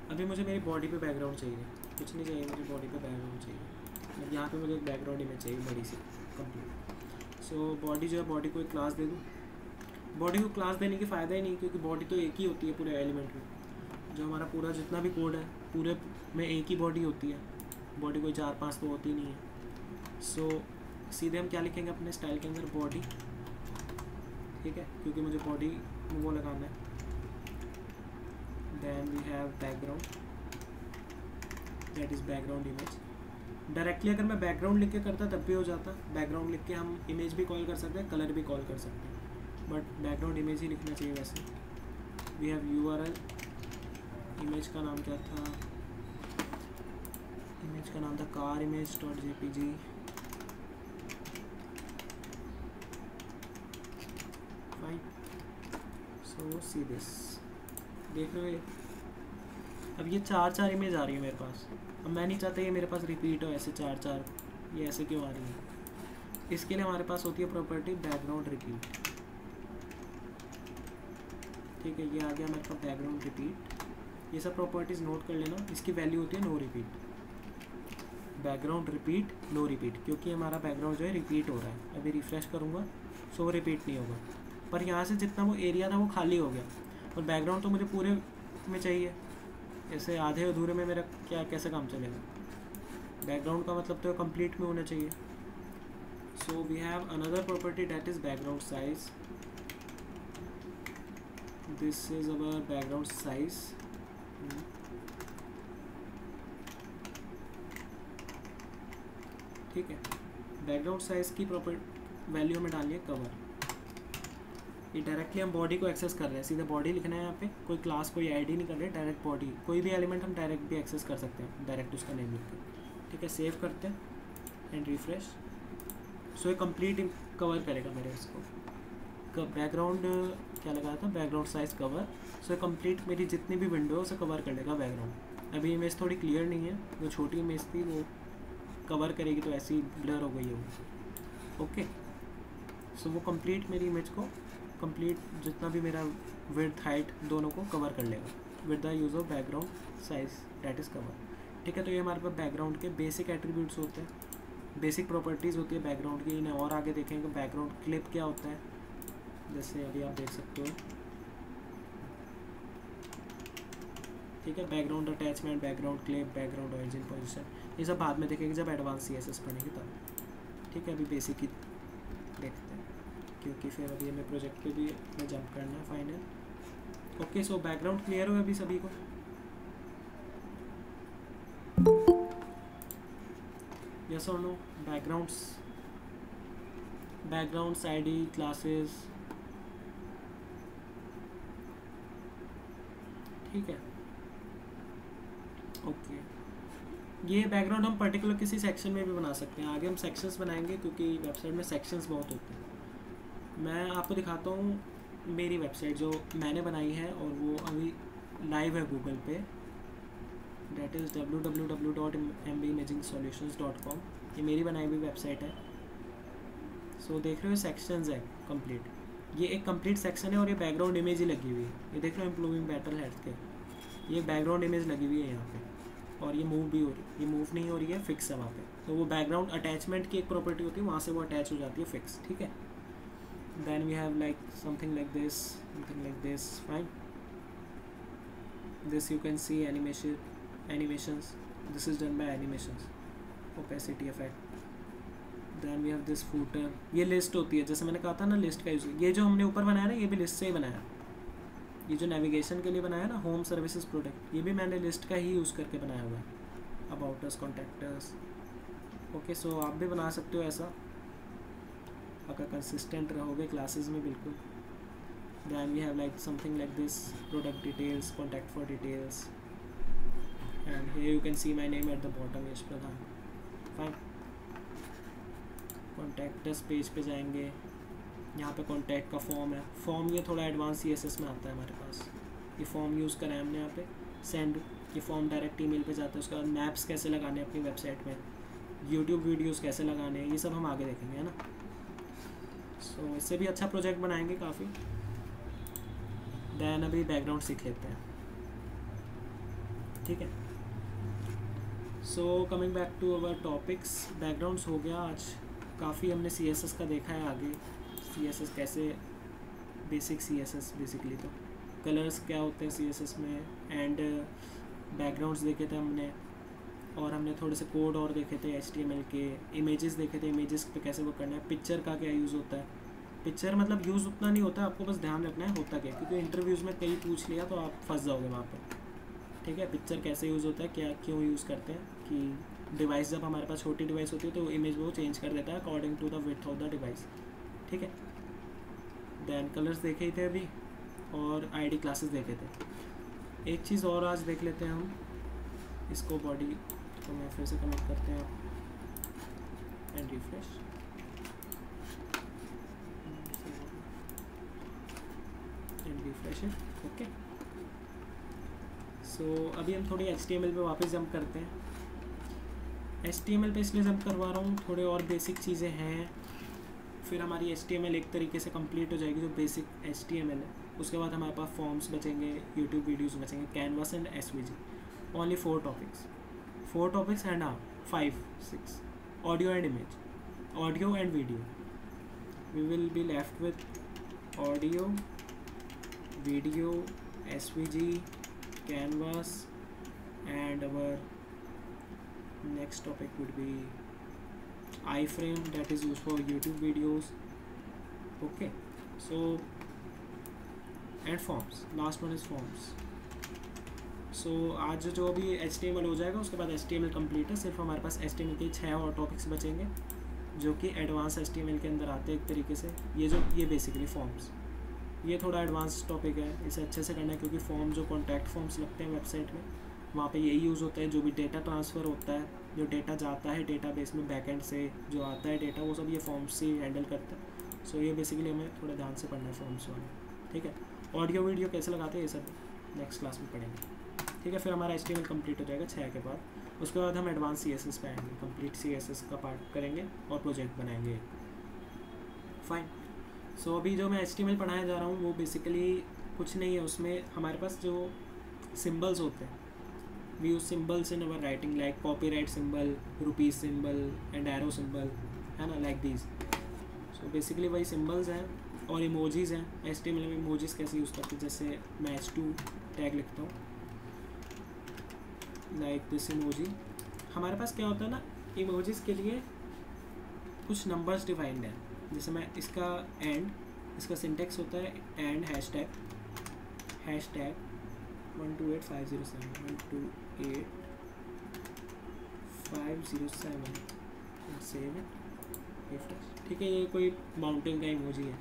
अभी मुझे मेरी बॉडी पे बैकग्राउंड चाहिए, कुछ नहीं चाहिए मुझे, बॉडी पे बैकग्राउंड चाहिए। यहाँ पे मुझे एक बैकग्राउंड इमेज चाहिए बड़ी सी कंप्लीट। सो बॉडी जो है, बॉडी को एक क्लास दे दूँ। बॉडी को क्लास देने की फ़ायदा ही नहीं, क्योंकि बॉडी तो एक ही होती है पूरे एलिमेंट में। जो हमारा पूरा जितना भी कोड है पूरे में एक ही बॉडी होती है, बॉडी कोई 4-5 तो होती नहीं है। सो सीधे हम क्या लिखेंगे अपने स्टाइल के अंदर, बॉडी, ठीक है, क्योंकि मुझे बॉडी में वो लगाना है। Then we have background, that is background image. Directly अगर मैं बैकग्राउंड लिख के करता तब भी हो जाता, बैकग्राउंड लिख के हम इमेज भी कॉल कर सकते हैं, कलर भी कॉल कर सकते हैं, बट बैकग्राउंड इमेज ही लिखना चाहिए वैसे। वी हैव URL, इमेज का नाम क्या था, इमेज का नाम था car image.jpg। Fine, so see this, देख रहे हो ये, अब ये 4-4 इमेज आ रही है मेरे पास। अब मैं नहीं चाहता ये मेरे पास रिपीट हो ऐसे 4-4, ये ऐसे क्यों आ रही है। इसके लिए हमारे पास होती है प्रॉपर्टी बैकग्राउंड रिपीट, ठीक है। ये आ गया मेरे पास बैकग्राउंड रिपीट। ये सब प्रॉपर्टीज़ नोट कर लेना, इसकी वैल्यू होती है no repeat, background repeat no repeat, क्योंकि हमारा बैकग्राउंड जो है रिपीट हो रहा है। अभी रिफ्रेश करूँगा सो रिपीट नहीं होगा, पर यहाँ से जितना वो एरिया था वो खाली हो गया, और बैकग्राउंड तो मुझे पूरे में चाहिए, ऐसे आधे अधूरे में मेरा क्या कैसे काम चलेगा। बैकग्राउंड का मतलब तो कंप्लीट में होना चाहिए। So we have another property that is background size, this is our background size. ठीक है, बैकग्राउंड साइज की प्रॉपर वैल्यू में डालिए कवर। ये डायरेक्टली हम बॉडी को एक्सेस कर रहे हैं, सीधे बॉडी लिखना है यहाँ पे, कोई क्लास कोई आईडी नहीं कर रहे, डायरेक्ट बॉडी, कोई भी एलिमेंट हम डायरेक्ट भी एक्सेस कर सकते हैं, डायरेक्ट उसका नेम लिख के, ठीक है। सेव करते हैं एंड रिफ्रेश। सो ये कंप्लीट कवर करेगा मेरे इसको। बैकग्राउंड क्या लगाया था, बैकग्राउंड साइज कवर। सो ये कंप्लीट मेरी जितनी भी विंडो है उसे कवर कर लेगा बैकग्राउंड। अभी इमेज थोड़ी क्लियर नहीं है, जो छोटी इमेज थी वो कवर करेगी, तो ऐसी ब्लर हो गई है वो, ओके। सो वो कंप्लीट मेरी इमेज को, कंप्लीट जितना भी मेरा विड्थ हाइट दोनों को कवर कर लेगा with the use of background size that is cover, ठीक है। तो ये हमारे पास बैकग्राउंड के बेसिक एट्रीब्यूट्स होते हैं, बेसिक प्रॉपर्टीज़ होती है बैकग्राउंड की। इन्हें और आगे देखेंगे बैकग्राउंड क्लिप क्या होता है, जैसे अभी आप देख सकते हो, ठीक है। Background attachment, background clip, background origin position, ये सब बाद में देखेंगे जब एडवांस CSS पढ़ेंगे तब, ठीक है। अभी बेसिक ही देखते हैं क्योंकि फिर अभी हमें प्रोजेक्ट पे भी मैं जंप करना है final. Okay, so background clear हो अभी सभी को? यस और नो? बैकग्राउंड्स ID क्लासेस, ठीक है। ओके, ये बैकग्राउंड हम पर्टिकुलर किसी सेक्शन में भी बना सकते हैं। आगे हम सेक्शंस बनाएंगे क्योंकि वेबसाइट में सेक्शंस बहुत होते हैं। मैं आपको दिखाता हूँ मेरी वेबसाइट जो मैंने बनाई है और वो अभी लाइव है गूगल पे, डेट इज़ www.mbimagingsolutions.com। ये मेरी बनाई हुई वेबसाइट है। सो देख रहे हो सेक्शंस है कंप्लीट, ये एक कंप्लीट सेक्शन है और ये बैकग्राउंड इमेज ही लगी हुई है। ये देख रहे हो इम्प्रूविंग बेटर हेल्थ के, ये बैकग्राउंड इमेज लगी हुई है यहाँ पे, और ये मूव भी हो रही है, ये मूव नहीं हो रही है, फिक्स है वहाँ पे। तो वो बैकग्राउंड अटैचमेंट की एक प्रॉपर्टी होती है, वहाँ से वो अटैच हो जाती है फिक्स, ठीक है। Then we have like something like this, fine. This you can see animations, this is done by animations, opacity effect. Then we have this footer, ये लिस्ट होती है, जैसे मैंने कहा था ना लिस्ट का यूज़। ये जो हमने ऊपर बनाया ना ये भी लिस्ट से ही बनाया। ये जो नेविगेशन के लिए बनाया ना, होम सर्विसेज प्रोडक्ट, ये भी मैंने लिस्ट का ही यूज़ करके बनाया हुआ है। About us, contact us, okay. So आप भी बना सकते हो ऐसा अगर कंसिस्टेंट रहोगे क्लासेस में, बिल्कुल। Then we have like something like this, product details, contact for details, and here you can see my name at the bottom, Yash Pradhan, fine। contact us page पे जाएंगे, यहाँ पे contact का form है। Form ये थोड़ा advance CSS में आता है हमारे पास। ये फॉर्म यूज़ करा है हमने यहाँ पे, सेंड, ये फॉर्म डायरेक्ट ईमेल पे जाता है। उसके बाद मैप्स कैसे लगाने हैं अपनी वेबसाइट में, यूट्यूब वीडियोज़ कैसे लगाने हैं, ये सब हम आगे देखेंगे, है ना। सो इससे भी अच्छा प्रोजेक्ट बनाएंगे काफ़ी। दैन अभी बैकग्राउंड सीख लेते हैं, ठीक है। So coming back to our topics, backgrounds हो गया आज। काफ़ी हमने CSS का देखा है आगे, CSS कैसे, बेसिक CSS बेसिकली तो कलर्स क्या होते हैं CSS में, एंड बैकग्राउंड्स देखे थे हमने, और हमने थोड़े से कोड और देखे थे HTML के, इमेजेस देखे थे, इमेजेस पे कैसे वो करना है, पिक्चर का क्या यूज़ होता है। पिक्चर मतलब यूज़ उतना नहीं होता, आपको बस ध्यान रखना है होता क्या, क्योंकि इंटरव्यूज़ में कई पूछ लिया तो आप फंस जाओगे वहाँ पे, ठीक है। पिक्चर कैसे यूज़ होता है, क्या क्यों यूज़ करते हैं, कि डिवाइस जब हमारे पास छोटी डिवाइस होती है तो इमेज वो चेंज कर देता है according to the width of the device, ठीक है। दैन कलर्स देखे ही थे अभी, और ID क्लासेस देखे थे। एक चीज़ और आज देख लेते हैं हम, इसको बॉडी तो मैं फिर से कनेक्ट करते हैं एंड रिफ्रेश। ओके, सो अभी हम थोड़ी HTML पे वापस जंप करते हैं। HTML पे इसलिए जंप करवा रहा हूँ, थोड़े और बेसिक चीज़ें हैं, फिर हमारी HTML एक तरीके से कंप्लीट हो जाएगी जो बेसिक HTML है। उसके बाद हमारे पास फॉर्म्स बचेंगे, यूट्यूब वीडियोस बचेंगे, canvas and SVG, only 4 topics and 5, 6 audio and image, audio and video. We will be left with audio, video, SVG, canvas, and our next topic would be iframe, that is used for YouTube videos, okay। So and forms, last one is forms। so आज जो भी HTML हो जाएगा उसके बाद HTML complete है, सिर्फ हमारे पास HTML के 6 और टॉपिक्स बचेंगे जो कि एडवांस HTML के अंदर आते हैं एक तरीके से। ये बेसिकली फॉर्म्स, ये थोड़ा एडवांस टॉपिक है, इसे अच्छे से करना है क्योंकि फॉर्म जो कॉन्टैक्ट फॉर्म्स लगते हैं वेबसाइट में वहाँ पे यही यूज़ होता है। जो भी डेटा ट्रांसफ़र होता है, जो डेटा जाता है डेटाबेस में बैकएंड से जो आता है डेटा, वो सब ये फॉर्म्स से हैंडल करता है। सो ये बेसिकली हमें थोड़ा ध्यान से पढ़ना है फॉर्म्स वाला, ठीक है। ऑडियो वीडियो कैसे लगाते हैं ये सब नेक्स्ट क्लास में पढ़ेंगे, ठीक है। फिर हमारा HTML कंप्लीट हो जाएगा 6 के बाद, उसके बाद हम एडवांस CSS पे आएंगे, कंप्लीट CSS का पार्ट करेंगे और प्रोजेक्ट बनाएंगे, फाइन। सो अभी जो मैं HTML पढ़ाया जा रहा हूँ वो बेसिकली कुछ नहीं है, उसमें हमारे पास जो सिम्बल्स होते हैं, we use symbols in our writing like copyright symbol, rupees symbol and arrow symbol, है ना, लाइक दीज। सो बेसिकली वही सिम्बल्स हैं और इमोजीज़ हैं, HTML में इमोजीज़ कैसे यूज़ करते हैं, जैसे मैं H2 टैग लिखता हूँ लाइक दिस इमोजी। हमारे पास क्या होता है ना, इमोजीज़ के लिए कुछ नंबर्स डिफाइंड हैं। जैसे मैं इसका एंड, इसका सिंटेक्स होता है एंड हैशटैग 128507 128507 सेव इट, ठीक है। ये कोई माउंटेन का इमोजी है,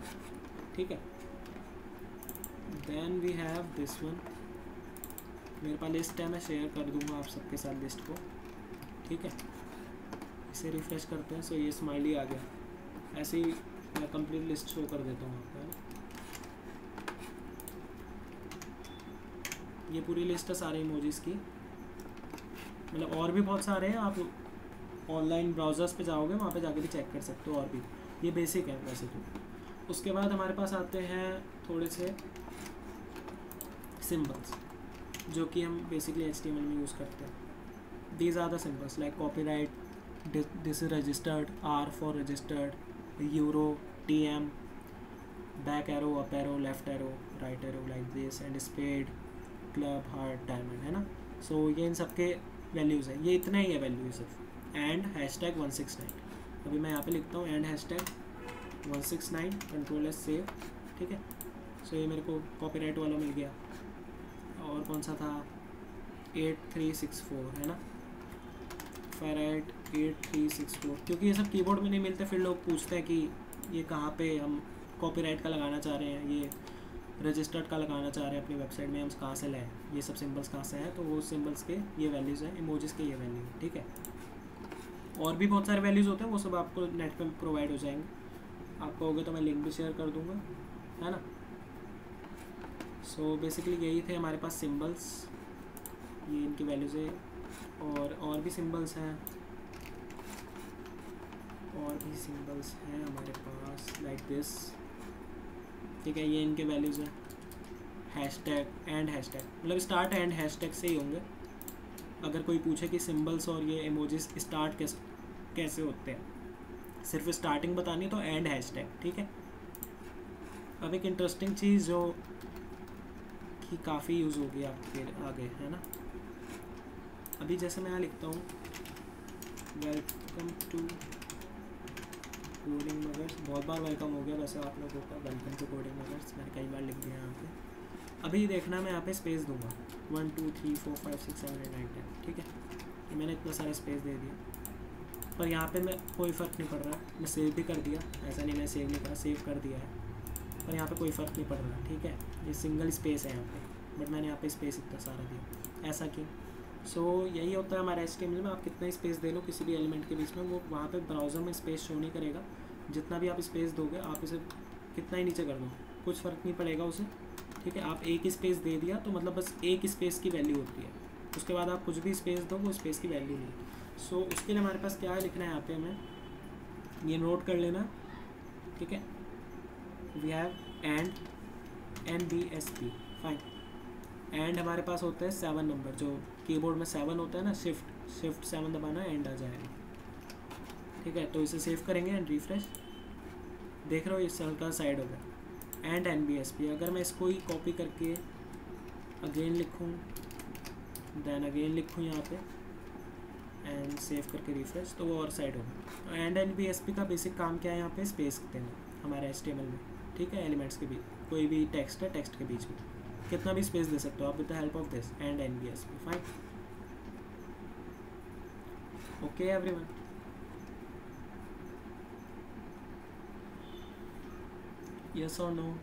ठीक है। Then we have this one, मेरे पास लिस्ट है, मैं शेयर कर दूंगा आप सबके साथ लिस्ट को, ठीक है। इसे रिफ्रेश करते हैं, सो ये स्माइली आ गया। ऐसे ही मैं कंप्लीट लिस्ट शो कर देता हूँ आपको, है ना। ये पूरी लिस्ट है सारे इमोजीज़ की, मतलब और भी बहुत सारे हैं। आप ऑनलाइन ब्राउज़र्स पे जाओगे, वहाँ पे जाके भी चेक कर सकते हो, और भी। ये बेसिक है वैसे तो। उसके बाद हमारे पास आते हैं थोड़े से सिंबल्स, जो कि हम बेसिकली HTML में यूज़ करते हैं। These are the symbols like copyright, this is registered, R for registered, euro, TM, back arrow, up arrow, left arrow, right arrow like this, and spade, club, heart, diamond, है ना। सो ये इन सब के values हैं, ये इतना ही है वैल्यू सिर्फ। एंड हैशटैग 169, अभी मैं यहाँ पे लिखता हूँ and hashtag 169, control S save, ठीक है। सो ये मेरे को कॉपीराइट वाला मिल गया। और कौन सा था, 8364, है ना, फेराइट 8364, क्योंकि ये सब कीबोर्ड में नहीं मिलते, फिर लोग पूछते हैं कि ये कहाँ पे हम कॉपीराइट का लगाना चाह रहे हैं, ये रजिस्टर्ड का लगाना चाह रहे हैं अपनी वेबसाइट में, हम कहाँ से लाएँ, ये सब सिंबल्स कहाँ से हैं। तो वो सिंबल्स के ये वैल्यूज़ हैं, इमोजीज़ के ये वैल्यू, ठीक है। और भी बहुत सारे वैल्यूज़ होते हैं, वो सब आपको नेट पे प्रोवाइड हो जाएंगे। आप कहोगे तो मैं लिंक भी शेयर कर दूँगा, है ना। सो बेसिकली यही थे हमारे पास सिंबल्स, ये इनकी वैल्यूज़ है। और भी सिंबल्स हैं, हमारे पास लाइक दिस, ठीक है। ये इनके वैल्यूज़ हैं, हैशटैग एंड हैशटैग, मतलब स्टार्ट एंड हैशटैग से ही होंगे। अगर कोई पूछे कि सिंबल्स और ये इमोजीज स्टार्ट कैसे होते हैं, सिर्फ स्टार्टिंग बतानी तो एंड हैशटैग, ठीक है। अब एक इंटरेस्टिंग चीज़ जो कि काफ़ी यूज़ होगी आपके आगे, है ना। अभी जैसे मैं यहाँ लिखता हूँ वेलकम टू कोडिंग मगर्स, बहुत बार वेलकम हो गया वैसे आप लोगों का, वेलकम टू कोडिंग मगर्स मैंने कई बार लिख दिया यहाँ पे। अभी देखना मैं यहाँ पे स्पेस दूंगा 1 2 3 4 5 6 7 8 9 10, ठीक है। ये मैंने इतना सारा स्पेस दे दिया, पर यहाँ पे मैं कोई फ़र्क नहीं पड़ रहा। मैं सेव भी कर दिया, ऐसा नहीं मैं सेव नहीं करा, सेव कर दिया है, पर यहाँ पे कोई फ़र्क नहीं पड़ रहा, ठीक है। ये सिंगल स्पेस है यहाँ पे, बट मैंने यहाँ पे स्पेस इतना सारा दिया, ऐसा क्यों। सो यही होता है हमारे HTML में, आप कितना स्पेस दे लो किसी भी एलिमेंट के बीच में, वो वहाँ पे ब्राउज़र में स्पेस शो नहीं करेगा। जितना भी आप स्पेस दोगे, आप इसे कितना ही नीचे कर दो, कुछ फ़र्क नहीं पड़ेगा उसे, ठीक है। आप एक ही स्पेस दे दिया तो मतलब बस एक स्पेस की वैल्यू होती है, उसके बाद आप कुछ भी स्पेस दो वो स्पेस की वैल्यू नहीं। सो उसके लिए हमारे पास क्या है लिखना है यहाँ पे, हमें ये नोट कर लेना, ठीक है। We have and NBSP, fine. And हमारे पास होता है 7 नंबर, जो कीबोर्ड में 7 होता है ना, शिफ्ट 7 दबाना, एंड आ जाएगा, ठीक है। तो इसे सेव करेंगे एंड रिफ्रेश, देख रहे हो इस हल्का साइड हो गया। एंड NBSP, अगर मैं इसको ही कॉपी करके अगेन लिखूँ, देन अगेन लिखूँ यहाँ पे एंड सेव करके रिफ्रेश, तो वो और साइड होगा। एंड NBSP का बेसिक काम क्या है, यहाँ पे स्पेस देना हमारे HTML में, ठीक है। एलिमेंट्स के बीच कोई भी टेक्स्ट है, टेक्स्ट के बीच में कितना भी स्पेस दे सकते हो आप with the help of this and NBSP, fine. Okay everyone, yes or no?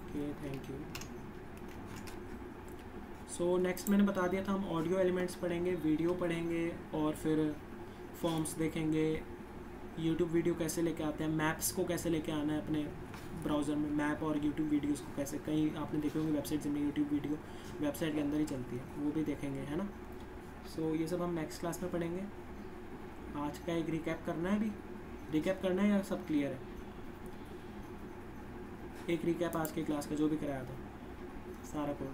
Okay, thank you. So next मैंने बता दिया था हम ऑडियो एलिमेंट्स पढ़ेंगे, वीडियो पढ़ेंगे, और फिर फॉर्म्स देखेंगे, यूट्यूब वीडियो कैसे लेके आते हैं, मैप्स को कैसे लेके आना है अपने ब्राउज़र में, मैप और यूट्यूब वीडियोस को कैसे, कहीं आपने देखे होंगे वेबसाइट जिनमें यूट्यूब वीडियो वेबसाइट के अंदर ही चलती है, वो भी देखेंगे, है ना। सो ये सब हम नेक्स्ट क्लास में पढ़ेंगे। आज का एक रिकैप करना है, अभी रिकैप करना है या सब क्लियर है। एक रिकैप आज की क्लास का जो भी कराया था सारा कोड।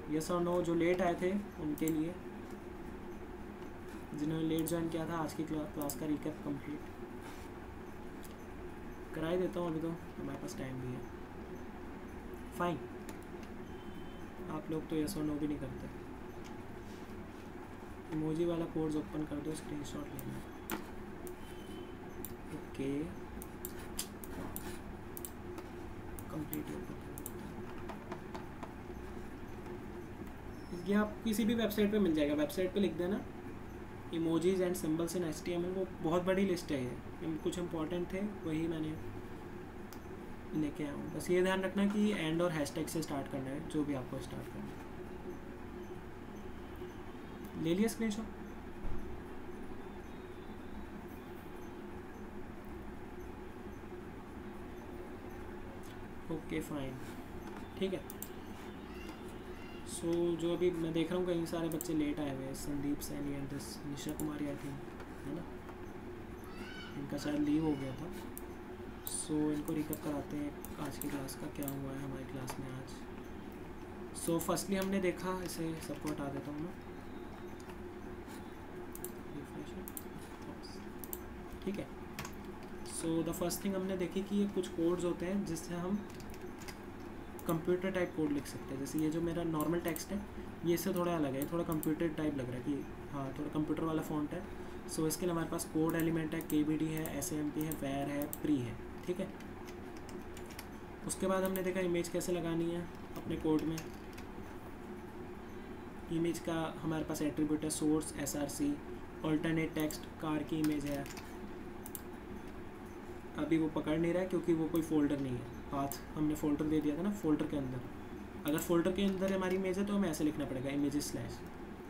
यस और नो जो लेट आए थे उनके लिए, जिन्होंने लेट ज्वाइन किया था, आज की क्लास का रिकैप कंप्लीट करा ही देता हूँ, अभी तो हमारे पास टाइम भी है। फाइन, आप लोग तो यस और नो भी नहीं करते। इमोजी वाला कोड्स ओपन कर दो, स्क्रीनशॉट लेना। ओके कंप्लीट हो, ये आप किसी भी वेबसाइट पे मिल जाएगा। वेबसाइट पे लिख देना emojis and symbols in HTML, वो बहुत बड़ी लिस्ट है ये, कुछ इंपॉर्टेंट थे वही मैंने लेके आया हूँ। बस ये ध्यान रखना कि एंड और हैशटैग से स्टार्ट करना है, जो भी आपको स्टार्ट करना है। ले लिया स्क्रीनशॉट? ओके फाइन, ठीक है। सो जो अभी मैं देख रहा हूँ कई सारे बच्चे लेट आए हुए हैं, Sandeep Saini and this Nisha Kumari I think, है ना, इनका शायद लीव हो गया था। सो इनको रिकैप कराते हैं आज की क्लास का, क्या हुआ है हमारी क्लास में आज। सो फर्स्टली हमने देखा, इसे सबको हटा देता हूँ मैं, ठीक है। सो द फर्स्ट थिंग हमने देखी कि ये कुछ कोड्स होते हैं जिससे हम कंप्यूटर टाइप कोड लिख सकते हैं। जैसे ये जो मेरा नॉर्मल टेक्स्ट है ये इससे थोड़ा अलग है, थोड़ा कंप्यूटर टाइप लग रहा है कि हाँ थोड़ा कंप्यूटर वाला फॉन्ट है। सो इसके लिए हमारे पास कोड एलिमेंट है, KBD है, SAMP है, var है, pre है, ठीक है। उसके बाद हमने देखा इमेज कैसे लगानी है अपने कोड में। इमेज का हमारे पास एट्रीब्यूट है source, SRC, alternate text, car की इमेज है। अभी वो पकड़ नहीं रहा है क्योंकि वो कोई फोल्डर नहीं है, पाथ हमने फोल्डर दे दिया था ना फोल्डर के अंदर। अगर फोल्डर के अंदर हमारी इमेज है तो हमें ऐसे लिखना पड़ेगा इमेजेस स्लैश,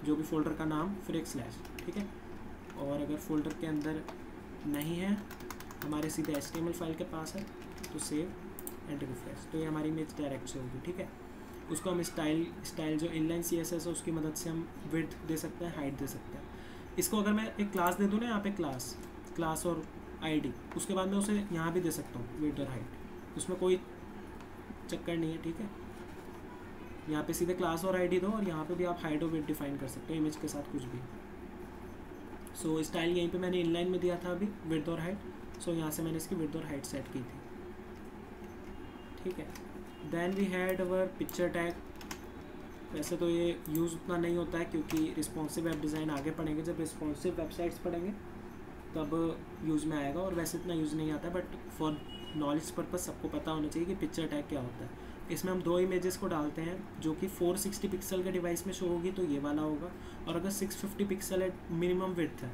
जो भी फोल्डर का नाम फिर एक स्लैश, ठीक है। और अगर फोल्डर के अंदर नहीं है, हमारे सीधे HTML फाइल के पास है, तो सेव एंड रिफ्रेश, तो ये हमारी इमेज डायरेक्ट से होगी, ठीक है। उसको हम स्टाइल जो इनलाइन CSS है उसकी मदद से हम विड्थ दे सकते हैं, हाइट दे सकते हैं। इसको अगर मैं एक क्लास दे दूँ ना यहाँ पे, क्लास और ID, उसके बाद मैं उसे यहाँ भी दे सकता हूँ विड्थ और हाइट, उसमें कोई चक्कर नहीं है, ठीक है। यहाँ पे सीधे क्लास और ID दो और यहाँ पे भी आप हाइट और विड्थ डिफाइन कर सकते हो इमेज के साथ कुछ भी। सो स्टाइल यहीं पे मैंने इनलाइन में दिया था अभी, विड्थ और हाइट। सो यहाँ से मैंने इसकी विड्थ और हाइट सेट की थी, ठीक है। Then we had our picture tag. वैसे तो ये यूज़ उतना नहीं होता है क्योंकि रिस्पॉन्सिव वेब डिज़ाइन आगे पढ़ेंगे, जब रिस्पॉन्सिव वेबसाइट्स पढ़ेंगे तब यूज़ में आएगा, और वैसे इतना यूज़ नहीं आता। बट फॉर नॉलेज पर्पस सबको पता होना चाहिए कि पिक्चर टैग क्या होता है। इसमें हम 2 इमेजेस को डालते हैं, जो कि 460 पिक्सल के डिवाइस में शो होगी तो ये वाला होगा, और अगर 650 पिक्सल है मिनिमम विड्थ है,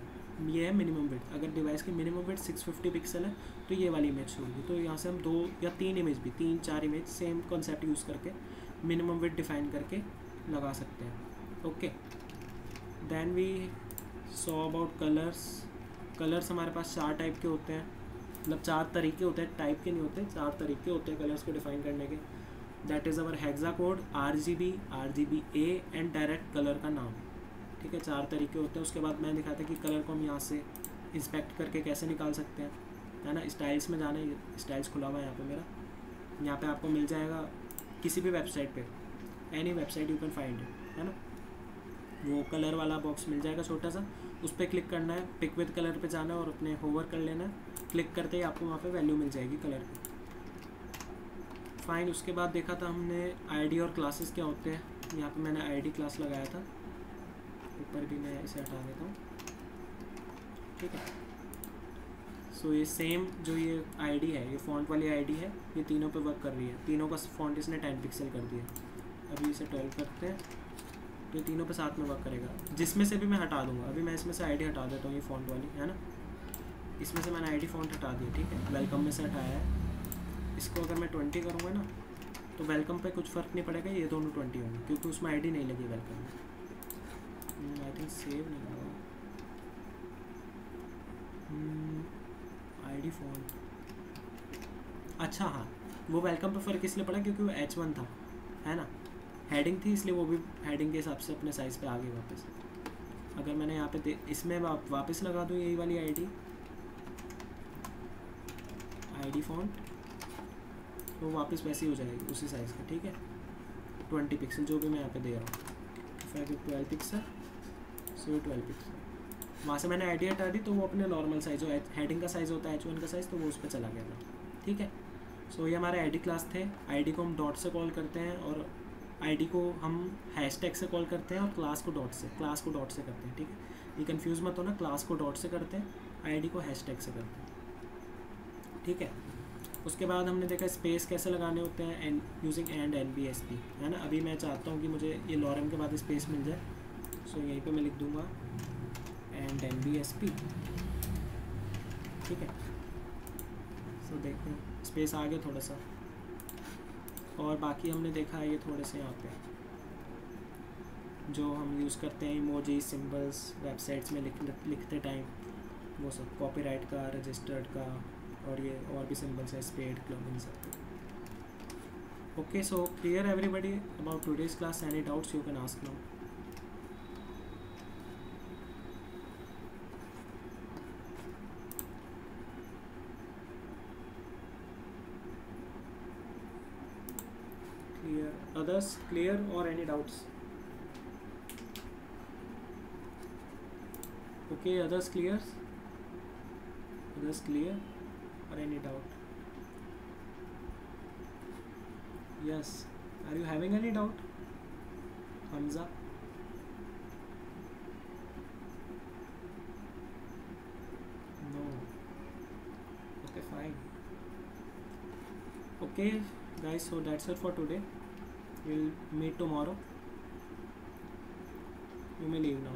ये है मिनिमम विड्थ, अगर डिवाइस की मिनिमम विड्थ 650 पिक्सल है तो ये वाली इमेज शो होगी। तो यहाँ से हम 2 या 3 इमेज भी, 3-4 इमेज सेम कॉन्सेप्ट यूज़ करके मिनिमम विड्थ डिफाइन करके लगा सकते हैं, okay. Then we saw about colours हमारे पास 4 टाइप के होते हैं, मतलब 4 तरीके होते हैं, टाइप के नहीं होते, 4 तरीके होते हैं कलर्स को डिफाइन करने के। That is our hexa code, RGBA and direct colour का नाम, ठीक है। 4 तरीके होते हैं। उसके बाद मैंने दिखाया था कि कलर को हम यहाँ से इंस्पेक्ट करके कैसे निकाल सकते हैं, है ना। स्टाइल्स में जाना है, स्टाइल्स खुला हुआ है यहाँ पे मेरा, यहाँ पे आपको मिल जाएगा किसी भी वेबसाइट पे, any website you can find it, है ना। वो कलर वाला बॉक्स मिल जाएगा छोटा सा, उस पर क्लिक करना है, पिक विद कलर पे जाना है और अपने होवर कर लेना है। क्लिक करते ही आपको वहाँ पे वैल्यू मिल जाएगी कलर की, फाइन। उसके बाद देखा था हमने ID और क्लासेस क्या होते हैं। यहाँ पे मैंने ID क्लास लगाया था, ऊपर भी मैं इसे हटा देता हूँ, ठीक है। सो ये सेम जो ये ID है, ये फॉन्ट वाली ID है, ये तीनों पे वर्क कर रही है। तीनों का फॉन्ट इसने 10 पिक्सल कर दिया। अभी इसे 12 करते हैं तो ये तीनों पे साथ में वर्क करेगा। जिसमें से भी मैं हटा दूंगा, अभी मैं इसमें से ID हटा देता हूँ, ये फॉन्ट वाली है ना, इसमें से मैंने ID फॉन्ट हटा दिया, ठीक है। वेलकम में से हटाया है। इसको अगर मैं 20 करूँगा ना तो वेलकम पे कुछ फ़र्क नहीं पड़ेगा, ये दोनों 20 होंगे क्योंकि उसमें ID नहीं लगी वेलकम में। आई थिंक सेव नहीं होगा ID फॉन्ट। अच्छा हाँ, वो वेलकम पे फ़र्क इसलिए पड़ा क्योंकि वो H1 था, है ना, हेडिंग थी, इसलिए वो भी हेडिंग के हिसाब से अपने साइज़ पे आ गई वापस। अगर मैंने यहाँ पे इसमें वापस लगा दूँ यही वाली ID फॉन्ट, तो वापस वैसे ही हो जाएगी उसी साइज़ का, ठीक है। 20 पिक्सल जो भी मैं यहाँ पे दे रहा हूँ। इफ़ आई गिव 12 पिक्सल, सो ये 12 पिक्सल। वहाँ से मैंने आईडी हटा दी तो वो अपने नॉर्मल साइज जो हेडिंग का साइज़ होता है H1 का साइज़, तो वो उस पर चला गया था। ठीक है, सो ये हमारे आईडी क्लास थे। आईडी को हम डॉट से कॉल करते हैं और आईडी को हम हैशटैग से कॉल करते हैं और क्लास को डॉट से करते हैं। ठीक है, ये कंफ्यूज मत होना, क्लास को डॉट से करते हैं, आईडी को हैशटैग से करते हैं। ठीक है, उसके बाद हमने देखा स्पेस कैसे लगाने होते हैं एंड यूजिंग एंड NBSP, है ना। अभी मैं चाहता हूँ कि मुझे ये लॉरम के बाद स्पेस मिल जाए, सो यहीं पे मैं लिख दूँगा एंड NBSP। ठीक है, सो देखते हैं स्पेस आ गया थोड़ा सा। और बाकी हमने देखा है ये थोड़े से यहाँ पे जो हम यूज़ करते हैं इमोजी, सिंबल्स वेबसाइट्स में लिखते टाइम, वो सब कॉपीराइट का, रजिस्टर्ड का, और ये और भी सिंबल्स है, स्पेड, क्लब, इन सब। Okay, so clear everybody about today's class? Any doubts you can ask now. Clear, others clear or any doubts? Okay, others clear or any doubt? Yes, are you having any doubt, Hamza? No. Okay, fine. Okay guys, so that's it for today. We'll meet tomorrow. You may leave now.